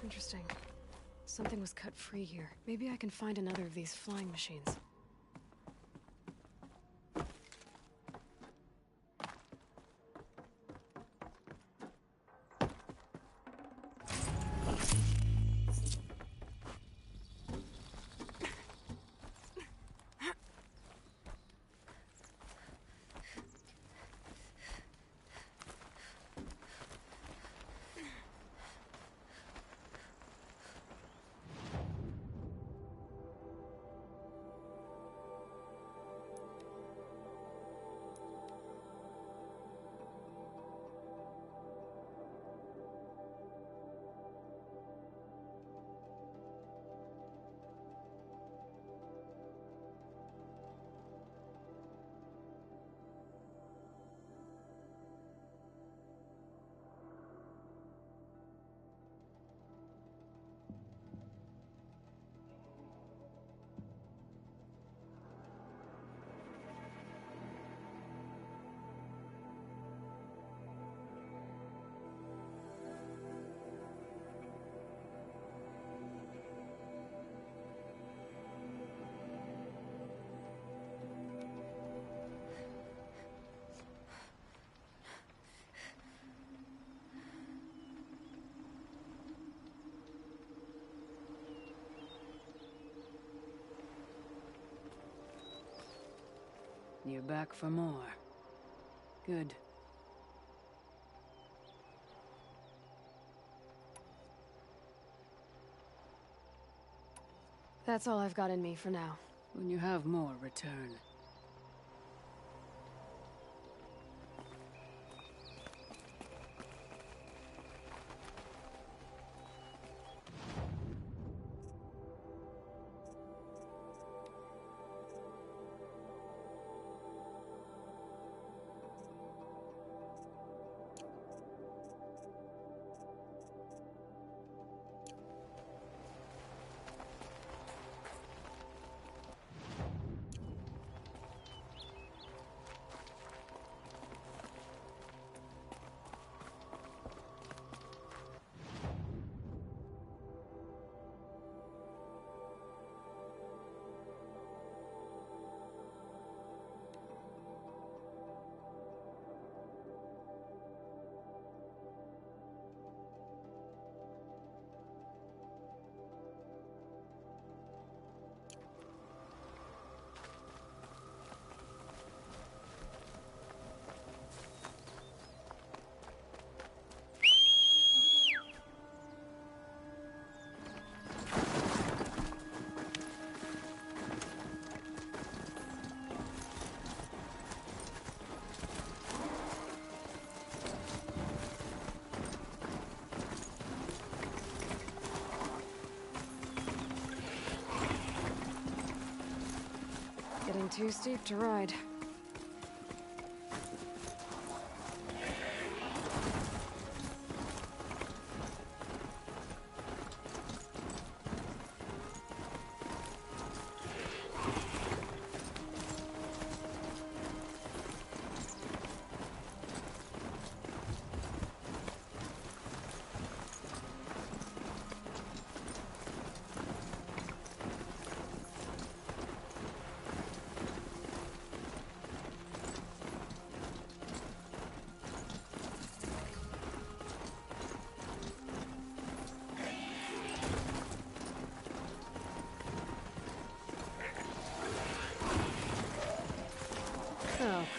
Interesting. Something was cut free here. Maybe I can find another of these flying machines. You're back for more. Good. That's all I've got in me for now. When you have more, return. Getting too steep to ride.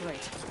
Great.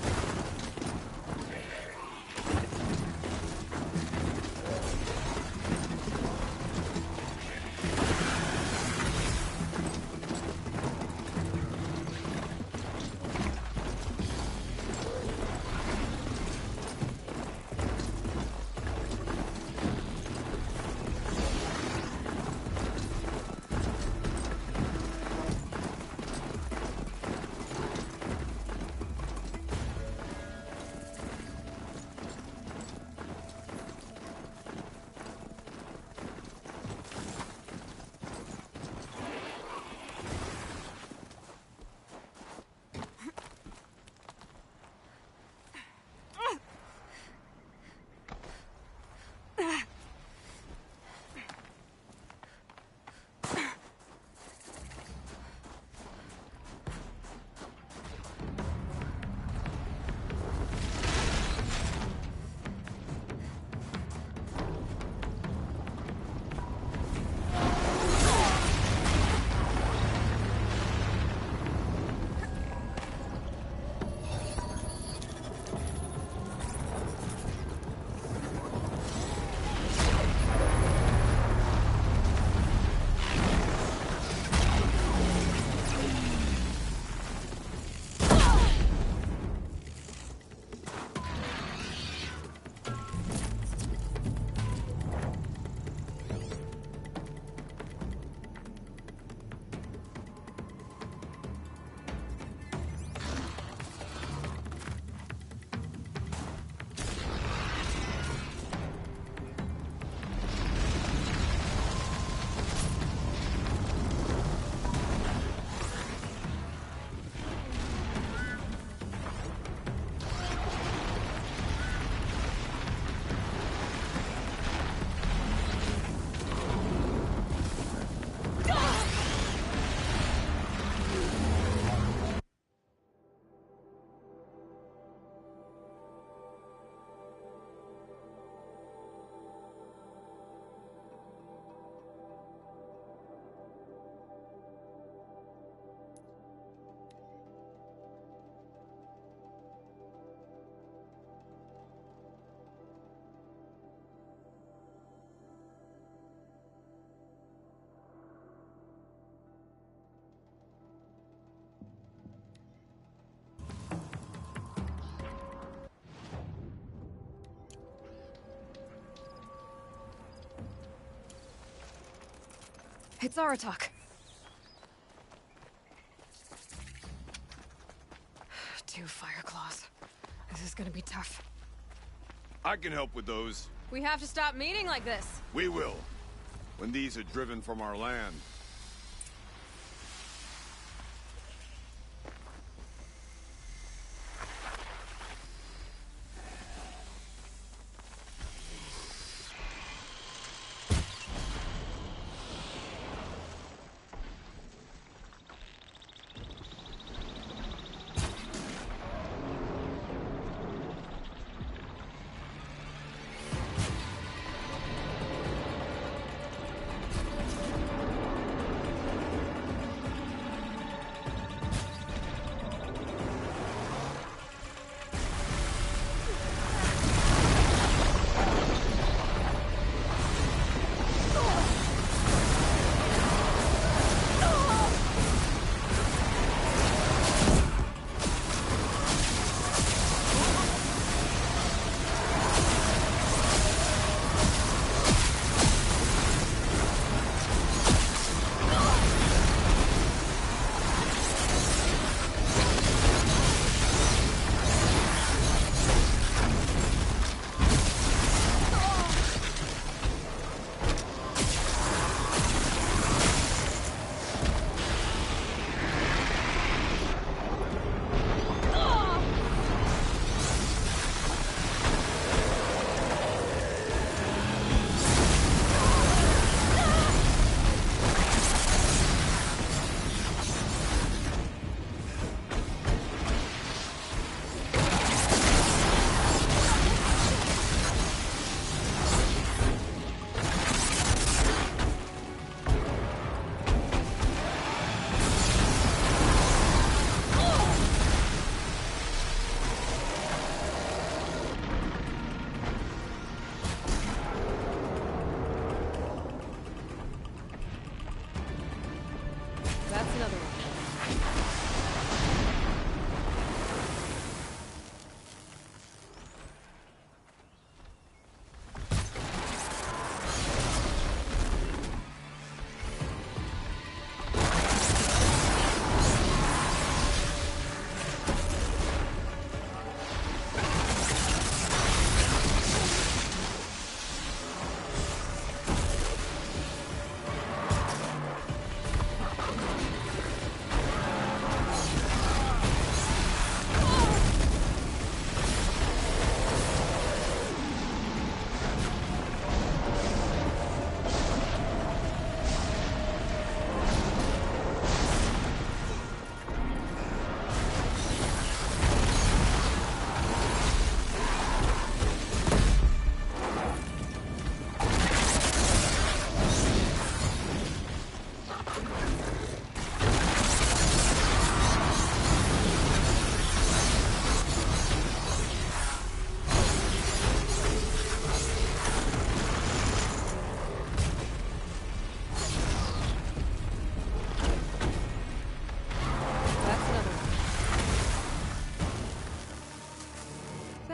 It's Aratak. Two fire claws. This is gonna be tough. I can help with those. We have to stop meeting like this. We will. When these are driven from our land.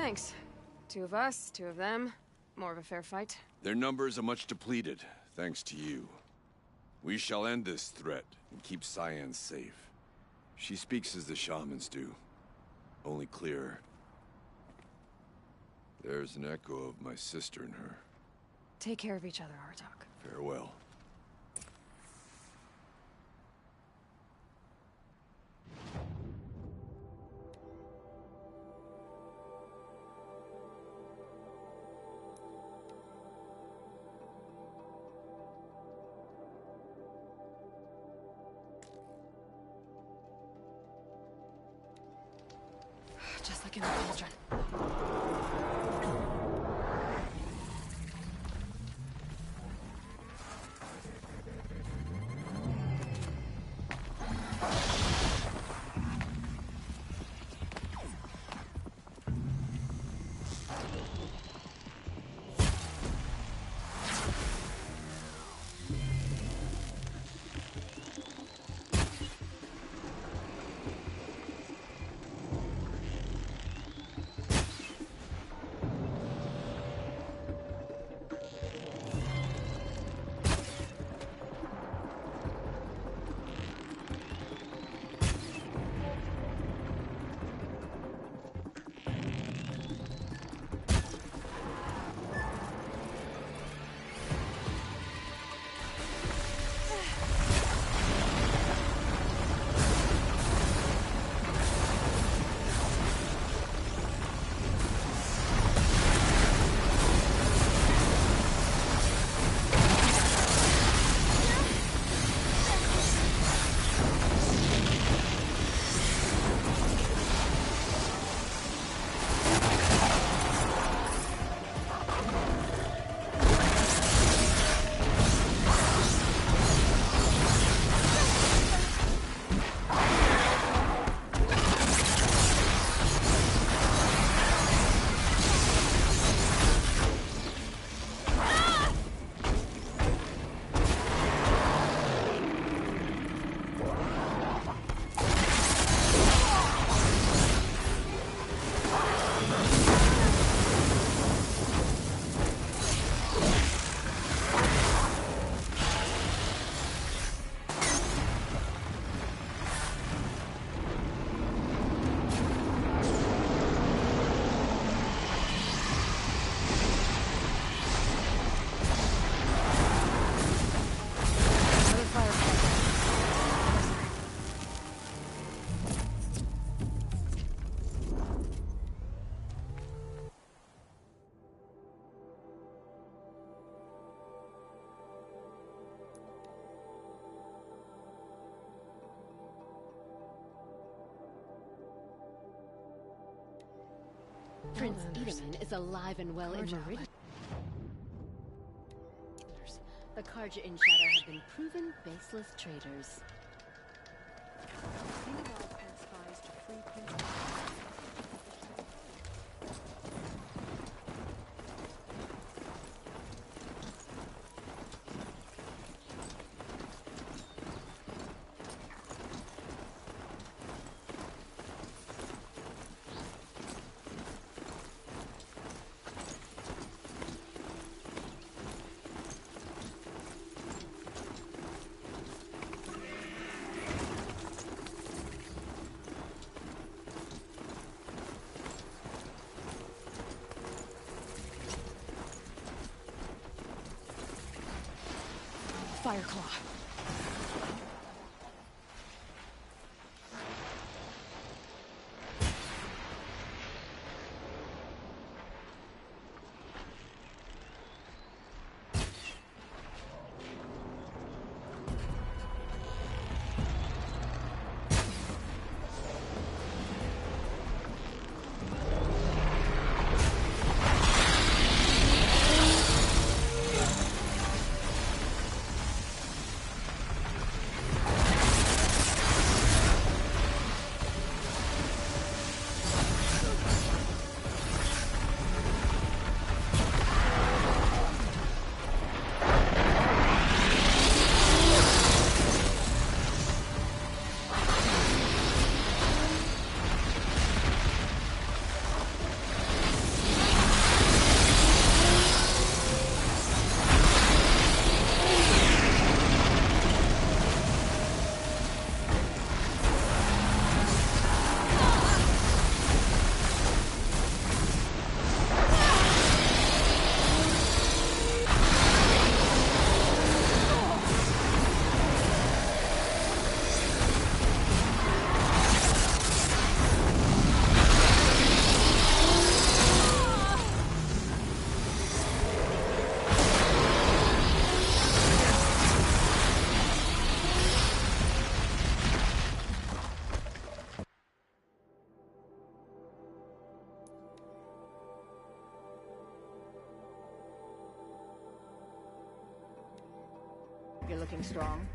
Thanks. 2 of us, 2 of them. More of a fair fight. Their numbers are much depleted, thanks to you. We shall end this threat and keep Cyan safe. She speaks as the shamans do, only clearer. There's an echo of my sister in her. Take care of each other, Hartok. Farewell. Just like in the cauldron. Prince Edaman is alive and well in Meridian. The Karja in Shadow have been proven baseless traitors. Meanwhile, Prince spies to free Prince. Fireclaw. You're looking strong.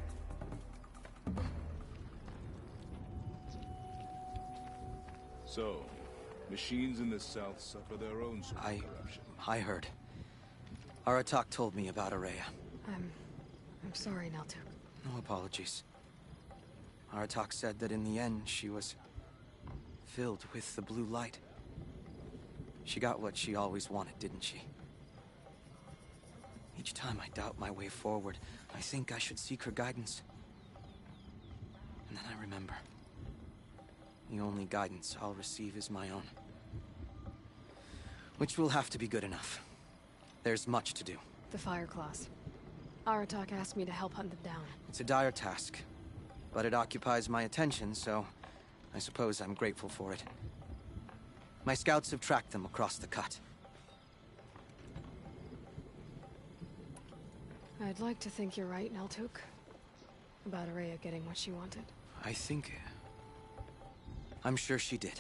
So, machines in the south suffer their own sort of corruption. I heard. Aratak told me about Araya. I'm sorry, Naltuk. No apologies. Aratak said that in the end, she was filled with the blue light. She got what she always wanted, didn't she? Each time I doubt my way forward, I think I should seek her guidance. And then I remember. The only guidance I'll receive is my own. Which will have to be good enough. There's much to do. The Fire Claws. Aratak asked me to help hunt them down. It's a dire task, but it occupies my attention, so I suppose I'm grateful for it. My scouts have tracked them across the cut. I'd like to think you're right, Naltuk. About Araya getting what she wanted. I'm sure she did.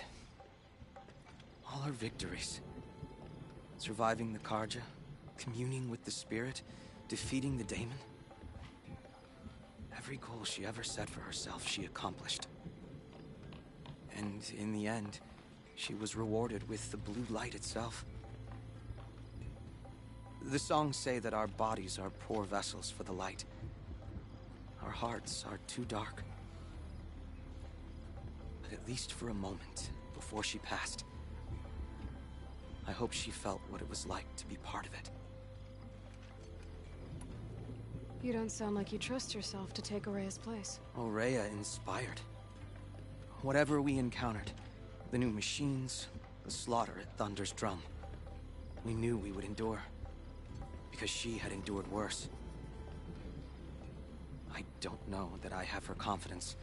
All her victories. Surviving the Karja, communing with the spirit, defeating the daemon. Every goal she ever set for herself, she accomplished. And in the end, she was rewarded with the blue light itself. The songs say that our bodies are poor vessels for the light. Our hearts are too dark. But at least for a moment, before she passed, I hope she felt what it was like to be part of it. You don't sound like you trust yourself to take Araya's place. Oraya inspired. Whatever we encountered, the new machines, the slaughter at Thunder's Drum, we knew we would endure. Because she had endured worse. I don't know that I have her confidence.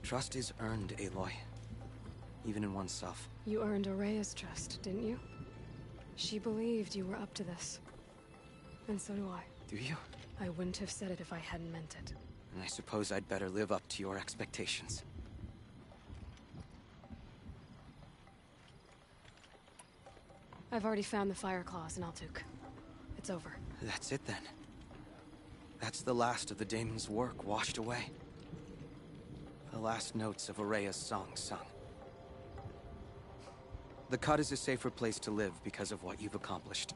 Trust is earned, Aloy. Even in oneself. You earned Araya's trust, didn't you? She believed you were up to this. And so do I. Do you? I wouldn't have said it if I hadn't meant it. And I suppose I'd better live up to your expectations. I've already found the Fire Claws in Altuk. It's over. That's it then. That's the last of the daemon's work washed away. The last notes of Araya's song sung. The Cut is a safer place to live because of what you've accomplished.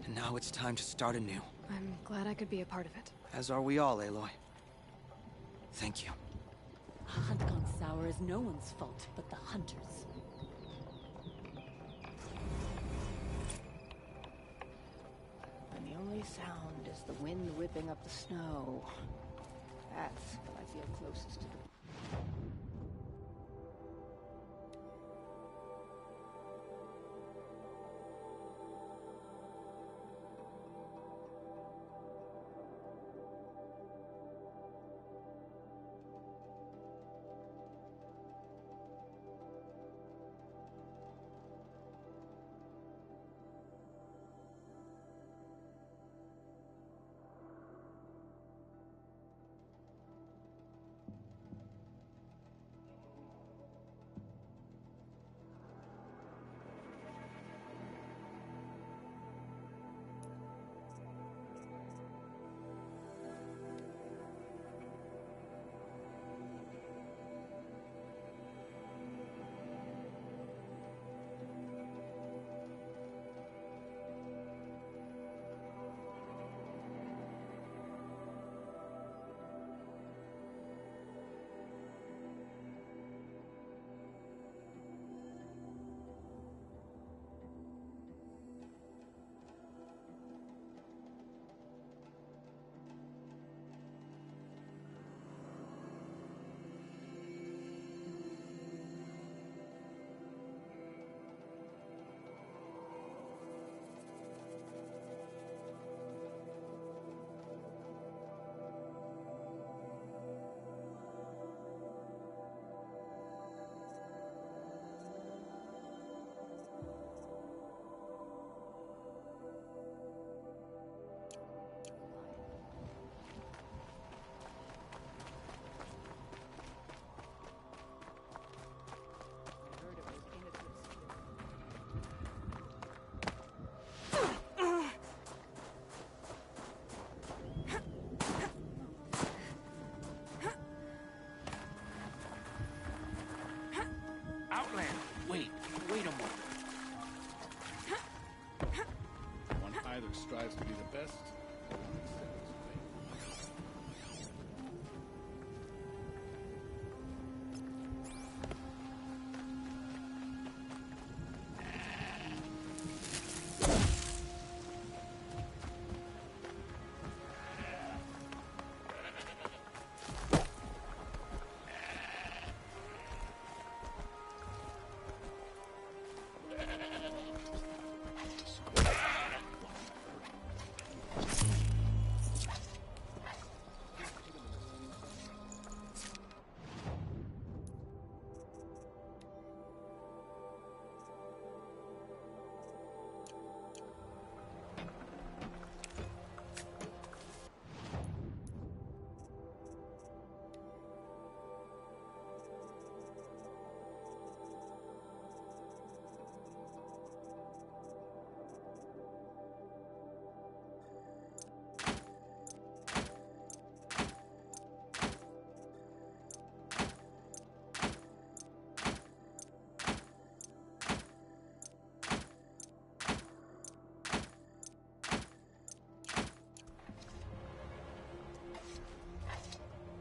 And now it's time to start anew. I'm glad I could be a part of it. As are we all, Aloy. Thank you. A hunt gone sour is no one's fault but the hunters. And the only sound is the wind whipping up the snow. That's what I feel closest to the... best.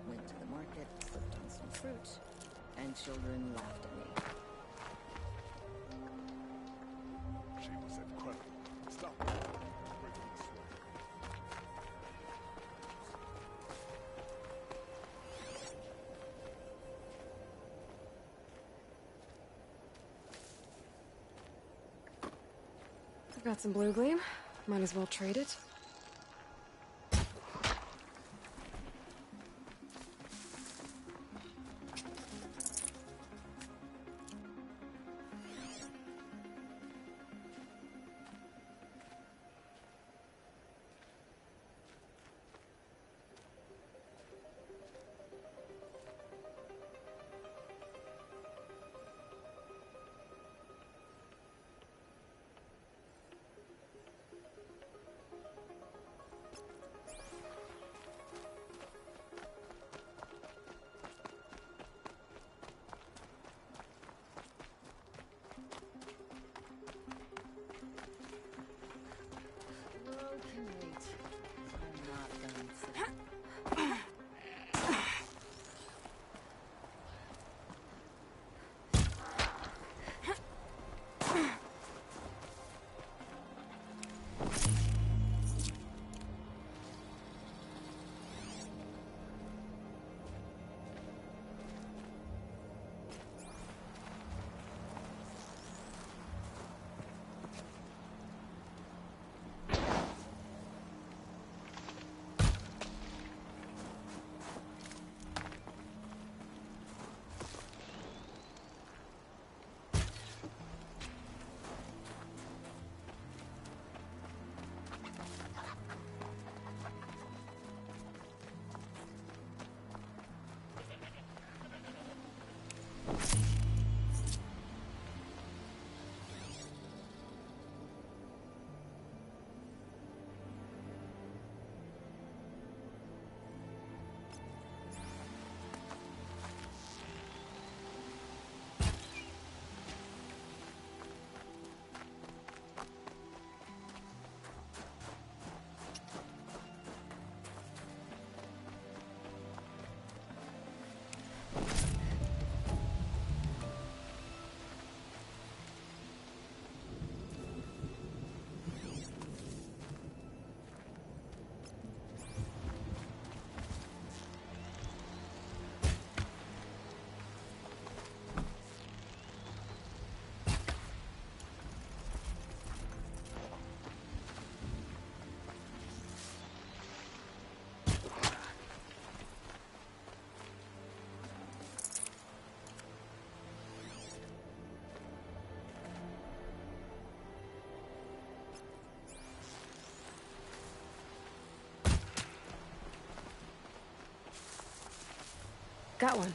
Went to the market, slipped on some fruit, and children laughed at me. She was incredible. Stop. Breaking the sweat. I've got some blue gleam. Might as well trade it. Road can wait. I'm not done sitting. Got one.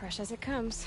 Fresh as it comes.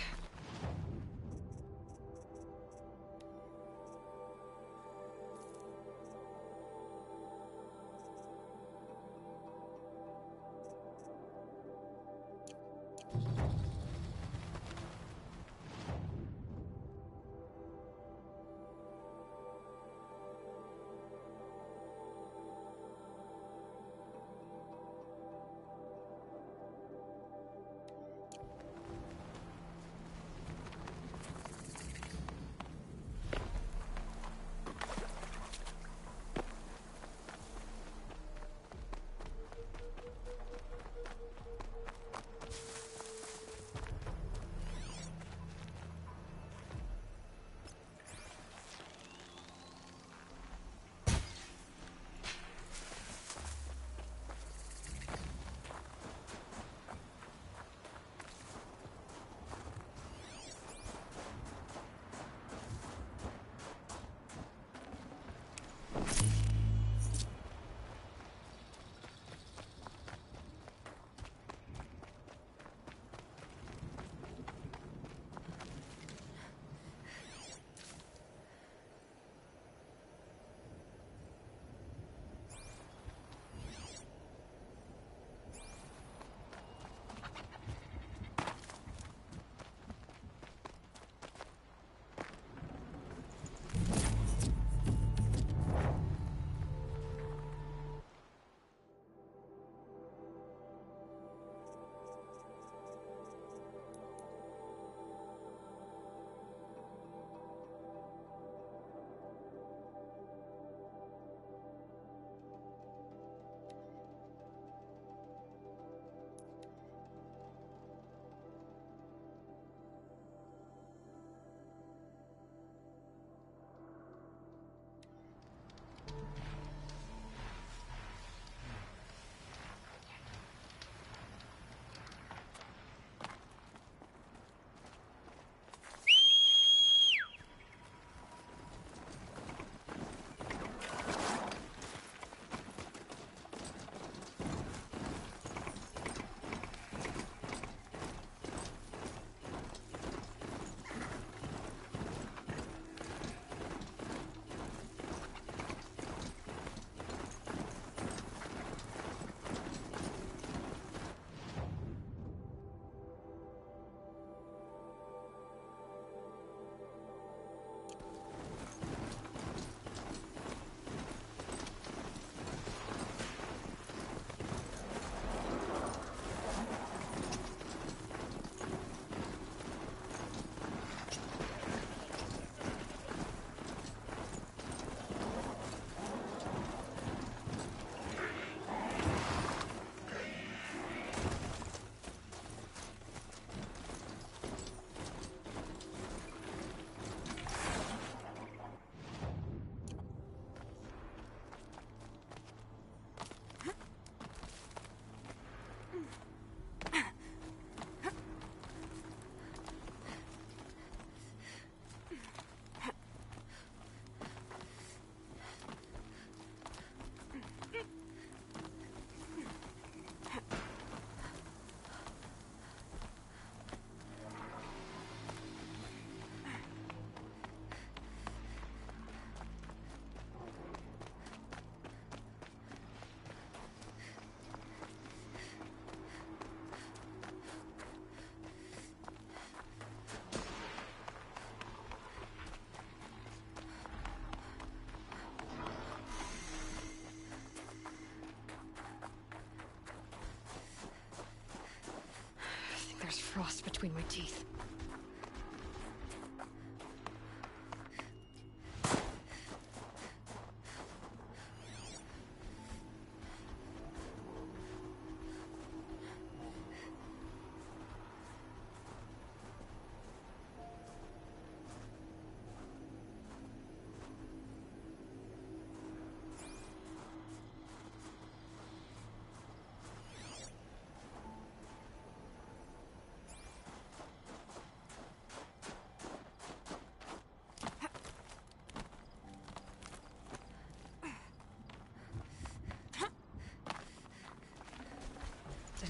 There's frost between my teeth.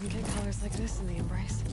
Didn't get colors like this in the Embrace.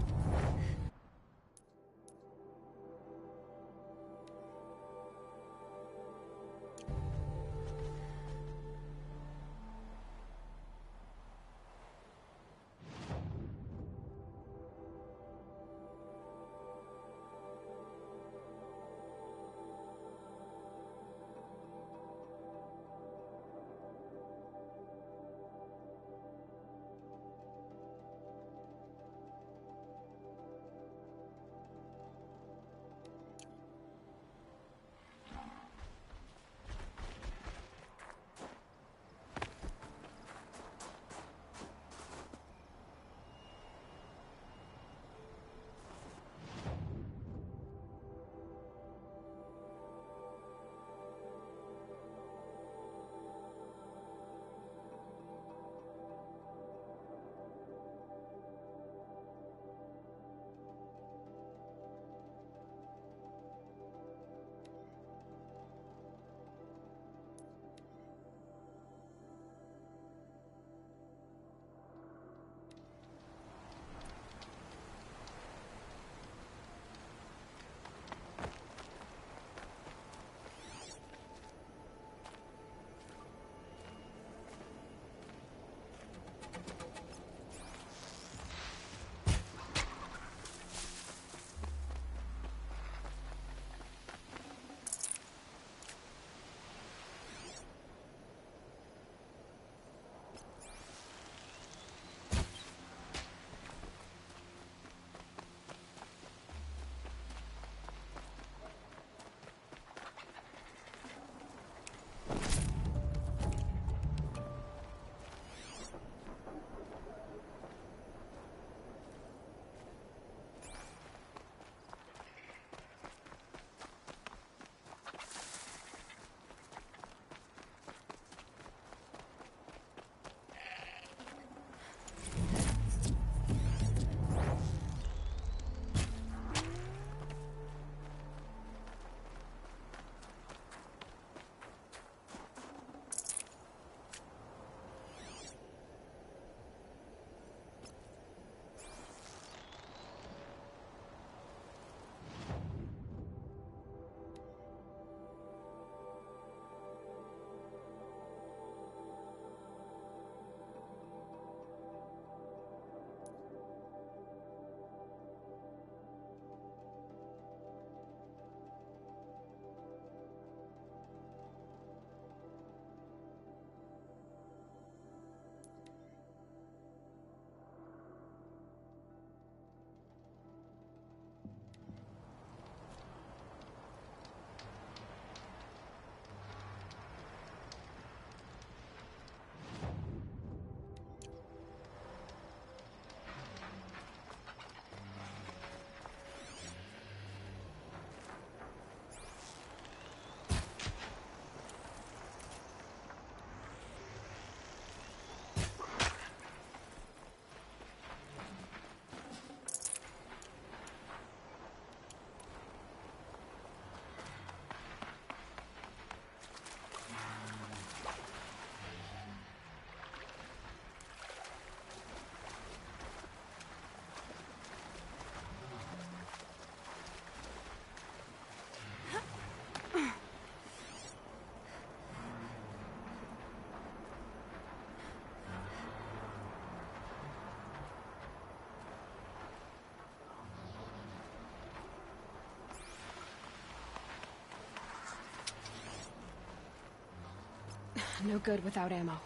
No good without ammo.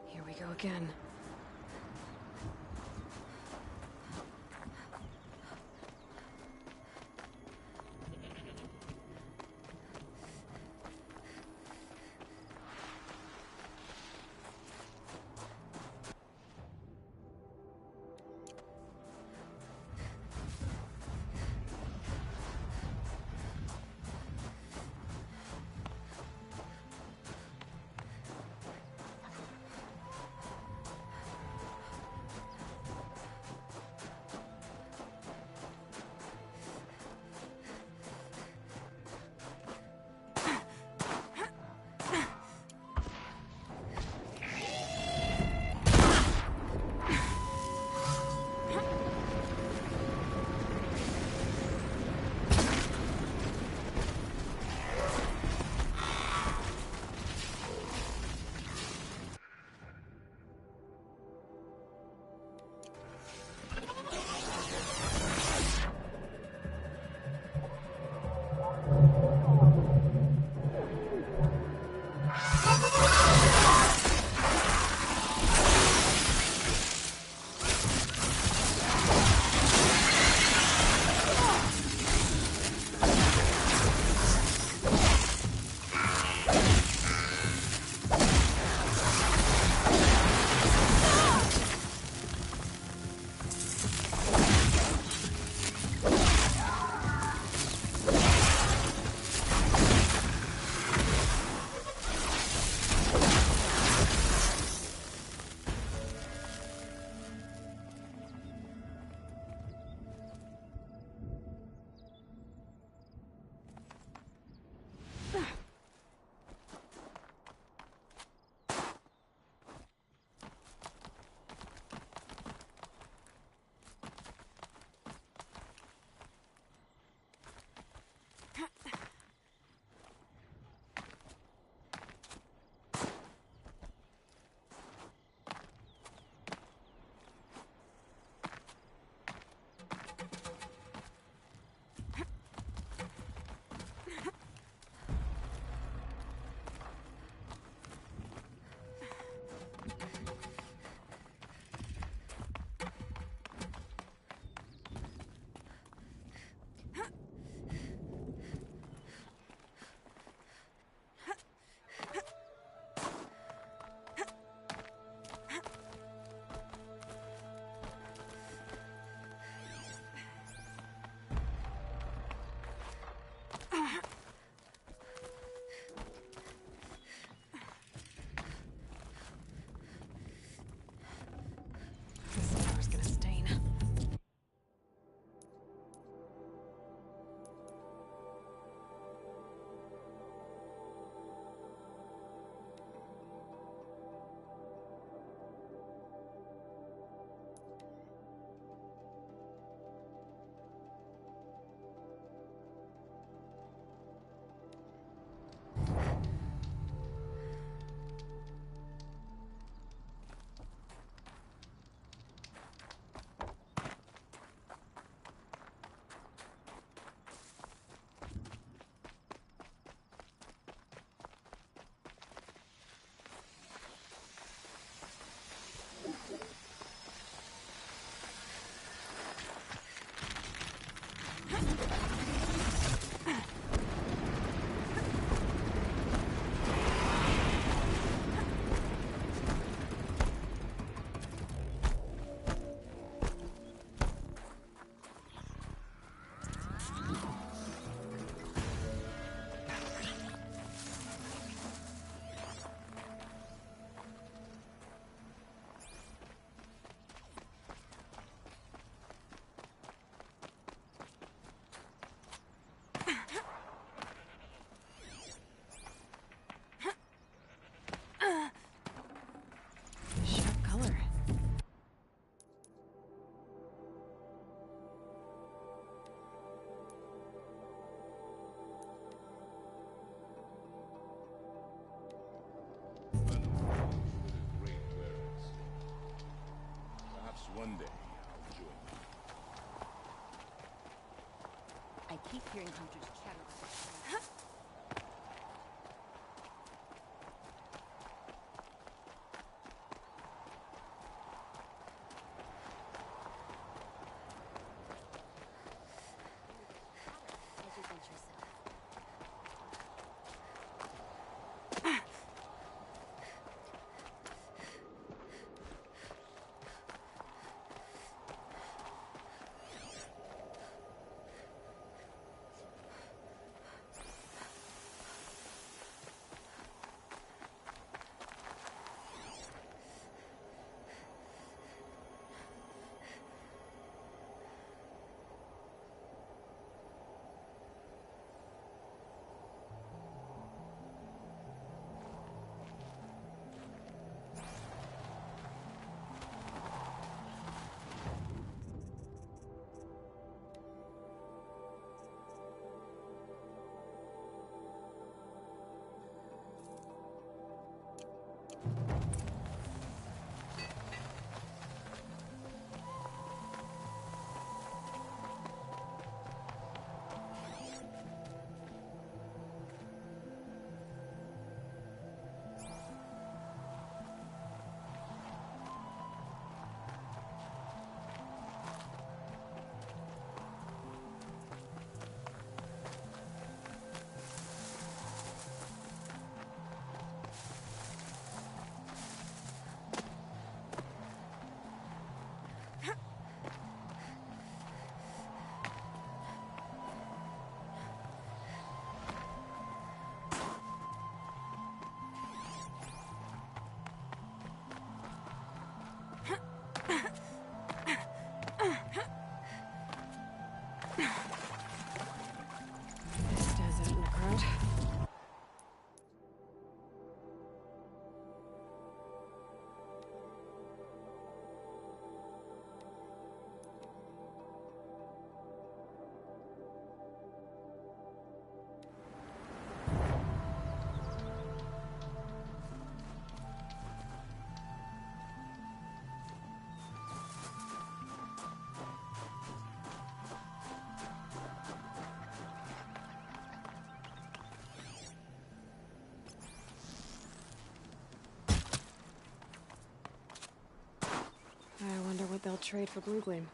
Here we go again. hearing hunters chatter. Stands out in the crowd. I wonder what they'll trade for Blue Gleam.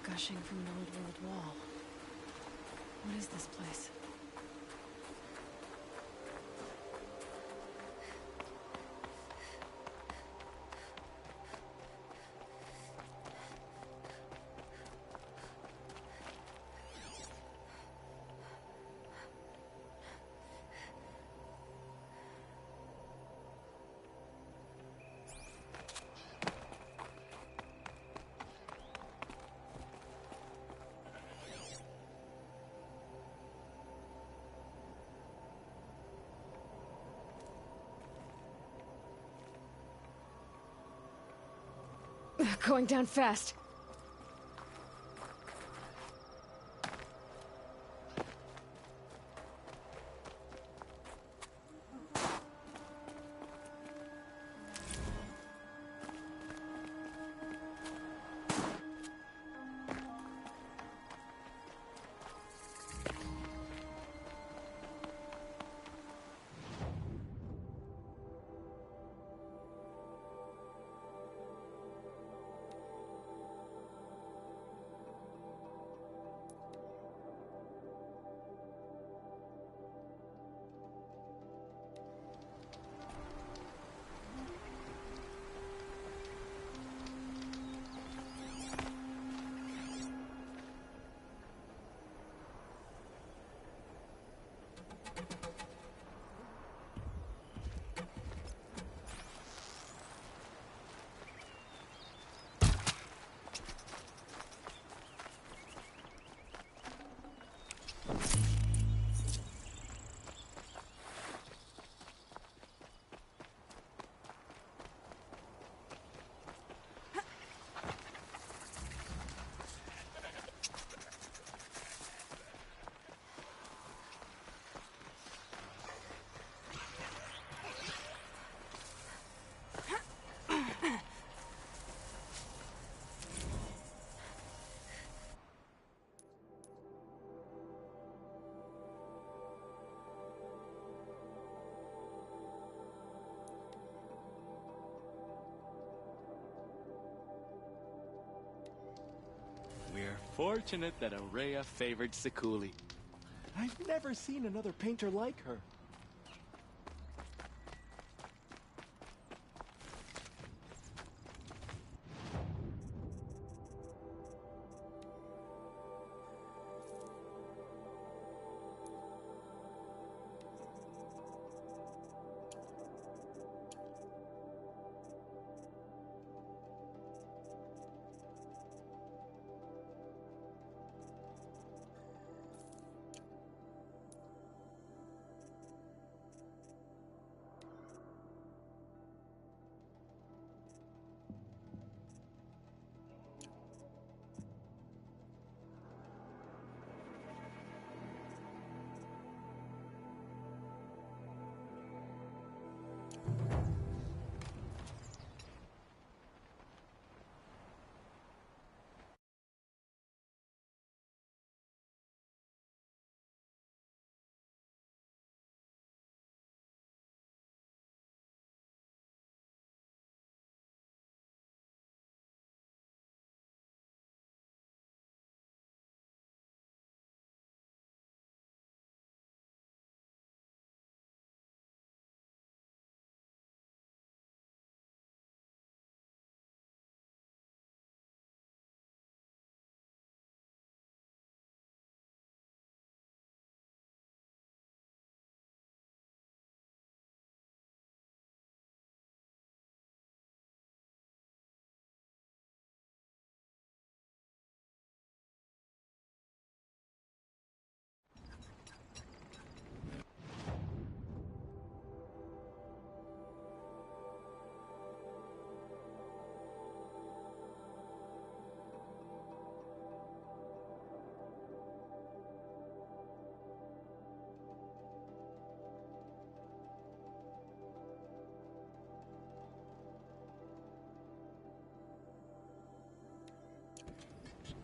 gushing from an old world wall. What is this place? Going down fast. We're fortunate that Araya favored Sekuli. I've never seen another painter like her.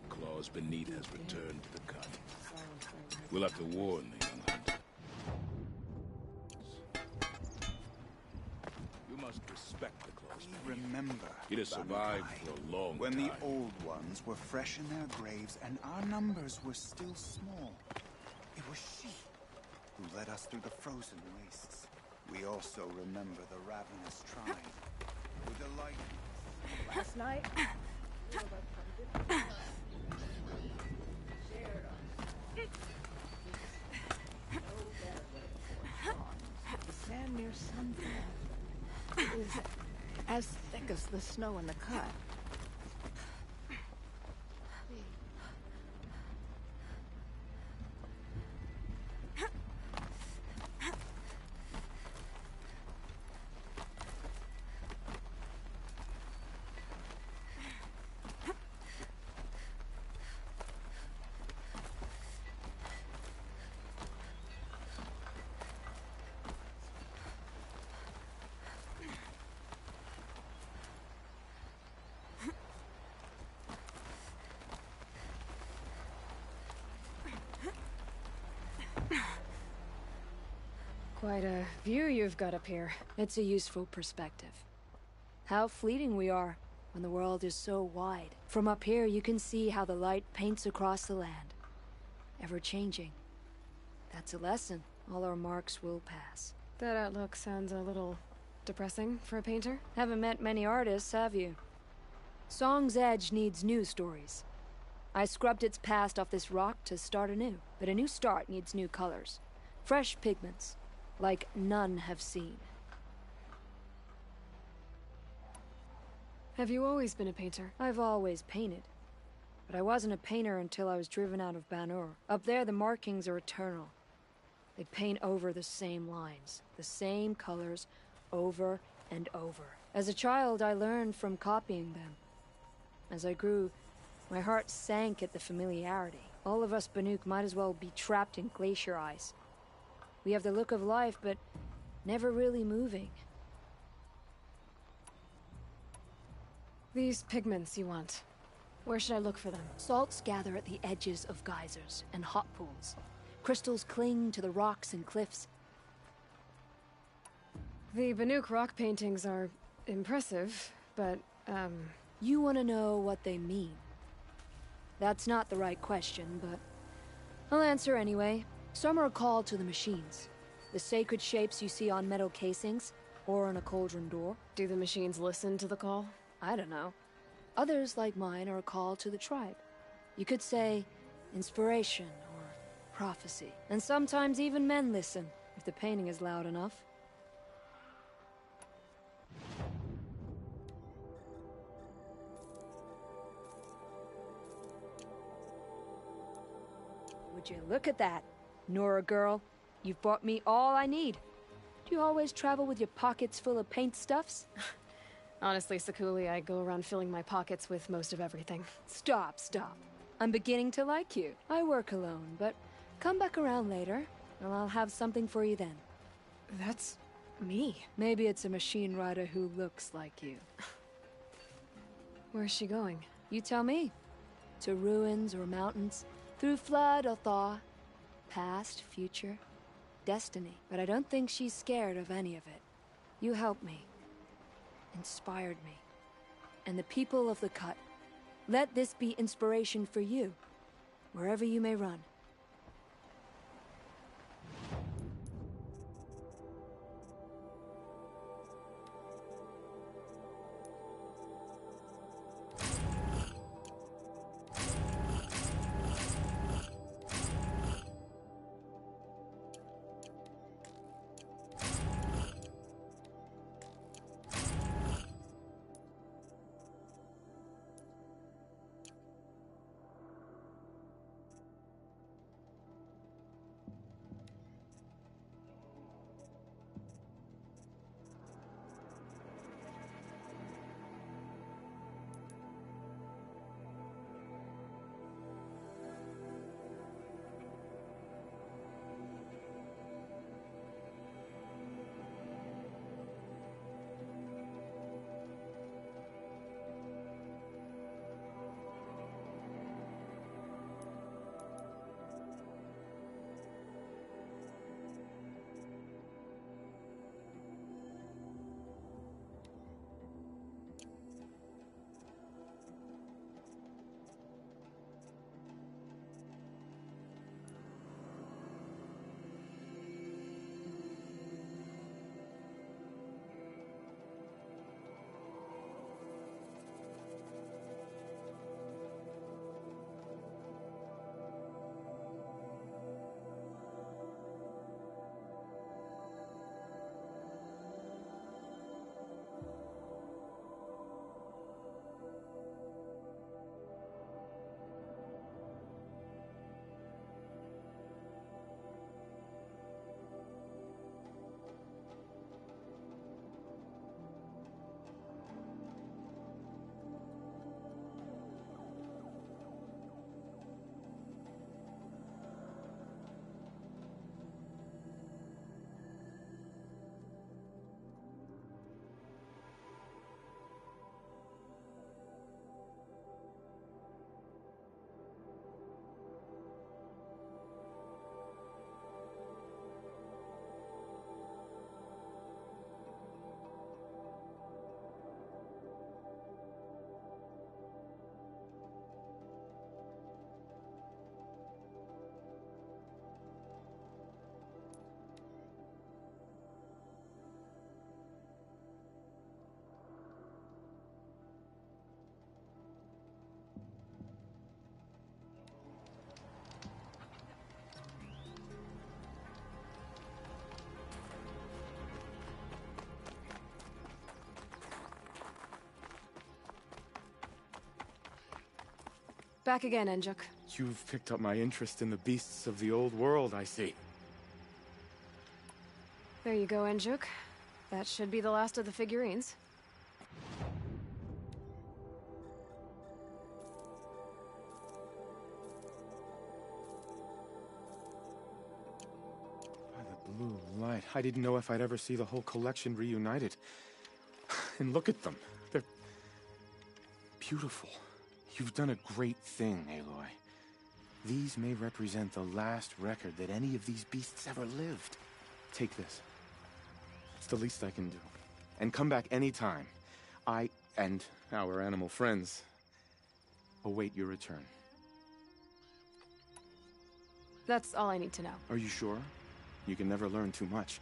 Claws beneath has returned to the cut. We'll have to warn the young hunter. You must respect the Claw's Remember, He'd have survived Banakai, for a long when time. the old ones were fresh in their graves and our numbers were still small. It was she who led us through the frozen wastes. We also remember the ravenous tribe with the light. Last night, the sand near Sunfall is as thick as the snow in the cut. Quite a view you've got up here. It's a useful perspective. How fleeting we are when the world is so wide. From up here, you can see how the light paints across the land. Ever changing. That's a lesson. All our marks will pass. That outlook sounds a little depressing for a painter. Haven't met many artists, have you? Song's Edge needs new stories. I scrubbed its past off this rock to start anew, but a new start needs new colors. Fresh pigments, like none have seen. Have you always been a painter? I've always painted. But I wasn't a painter until I was driven out of Banur. Up there, the markings are eternal. They paint over the same lines, the same colors, over and over. As a child, I learned from copying them. As I grew, my heart sank at the familiarity. All of us Banuk might as well be trapped in glacier ice. We have the look of life, but never really moving. These pigments you want. Where should I look for them? Salts gather at the edges of geysers and hot pools. Crystals cling to the rocks and cliffs. The Banuk rock paintings are impressive, but, You want to know what they mean. That's not the right question, but I'll answer anyway. Some are called to the machines. The sacred shapes you see on metal casings, or on a cauldron door. Do the machines listen to the call? I don't know. Others, like mine, are a call to the tribe. You could say inspiration or prophecy. And sometimes even men listen, if the painting is loud enough. Would you look at that? Nora girl, you've bought me all I need. Do you always travel with your pockets full of paint stuffs? Honestly, Sakuli, I go around filling my pockets with most of everything. Stop. I'm beginning to like you. I work alone, but come back around later, and I'll have something for you then. That's me. Maybe it's a machine rider who looks like you. Where's she going? You tell me. To ruins or mountains, through flood or thaw, past, future, destiny. But I don't think she's scared of any of it. You helped me. Inspired me. And the people of the Cut. Let this be inspiration for you, wherever you may run. Back again, Enjuk. You've picked up my interest in the beasts of the old world, I see. There you go, Enjuk. That should be the last of the figurines. By the blue light, I didn't know if I'd ever see the whole collection reunited. And look at them. They're beautiful. You've done a great thing, Aloy. These may represent the last record that any of these beasts ever lived. Take this. It's the least I can do. And come back anytime. I and our animal friends await your return. That's all I need to know. Are you sure? You can never learn too much.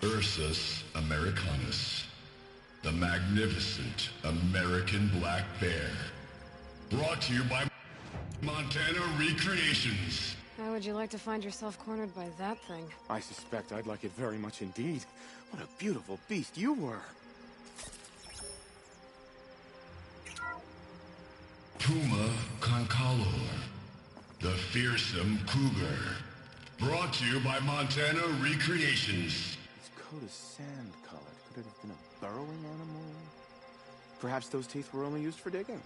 Ursus americanus, the magnificent American black bear. Brought to you by Montana Recreations. How would you like to find yourself cornered by that thing? I suspect I'd like it very much indeed. What a beautiful beast you were. Puma concalor, the fearsome cougar. Brought to you by Montana Recreations. Its coat is sand-colored. Could it have been a burrowing animal? Perhaps those teeth were only used for digging.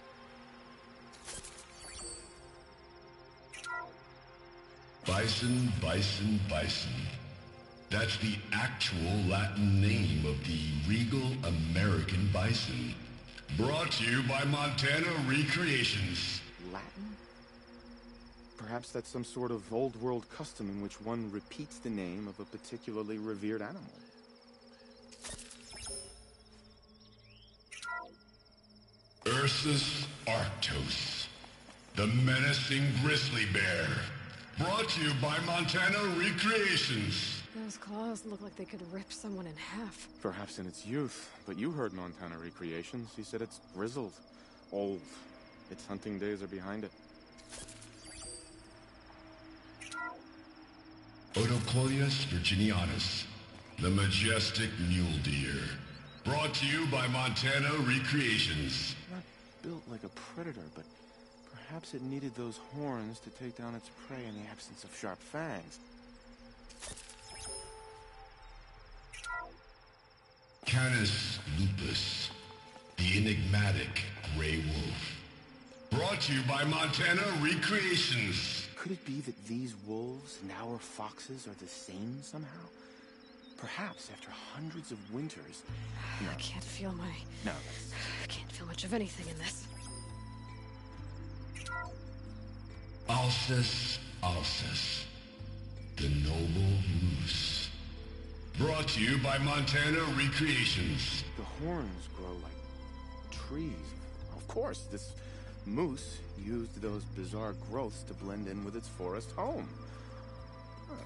Bison, bison, bison. That's the actual Latin name of the regal American bison. Brought to you by Montana Recreations. Latin? Perhaps that's some sort of old-world custom in which one repeats the name of a particularly revered animal. Ursus arctos, the menacing grizzly bear. Brought to you by Montana Recreations. Those claws look like they could rip someone in half. Perhaps in its youth, but you heard Montana Recreations. He said it's grizzled, old. Its hunting days are behind it. Odocoius virginianus, the majestic mule deer. Brought to you by Montana Recreations. Not built like a predator, but perhaps it needed those horns to take down its prey in the absence of sharp fangs. Canis lupus, the enigmatic gray wolf. Brought to you by Montana Recreations. Could it be that these wolves and our foxes are the same somehow? Perhaps after hundreds of winters... No. I can't feel my... No. I can't feel much of anything in this. Alces alces, the noble moose. Brought to you by Montana Recreations. The horns grow like trees. Of course, this moose used those bizarre growths to blend in with its forest home. Huh.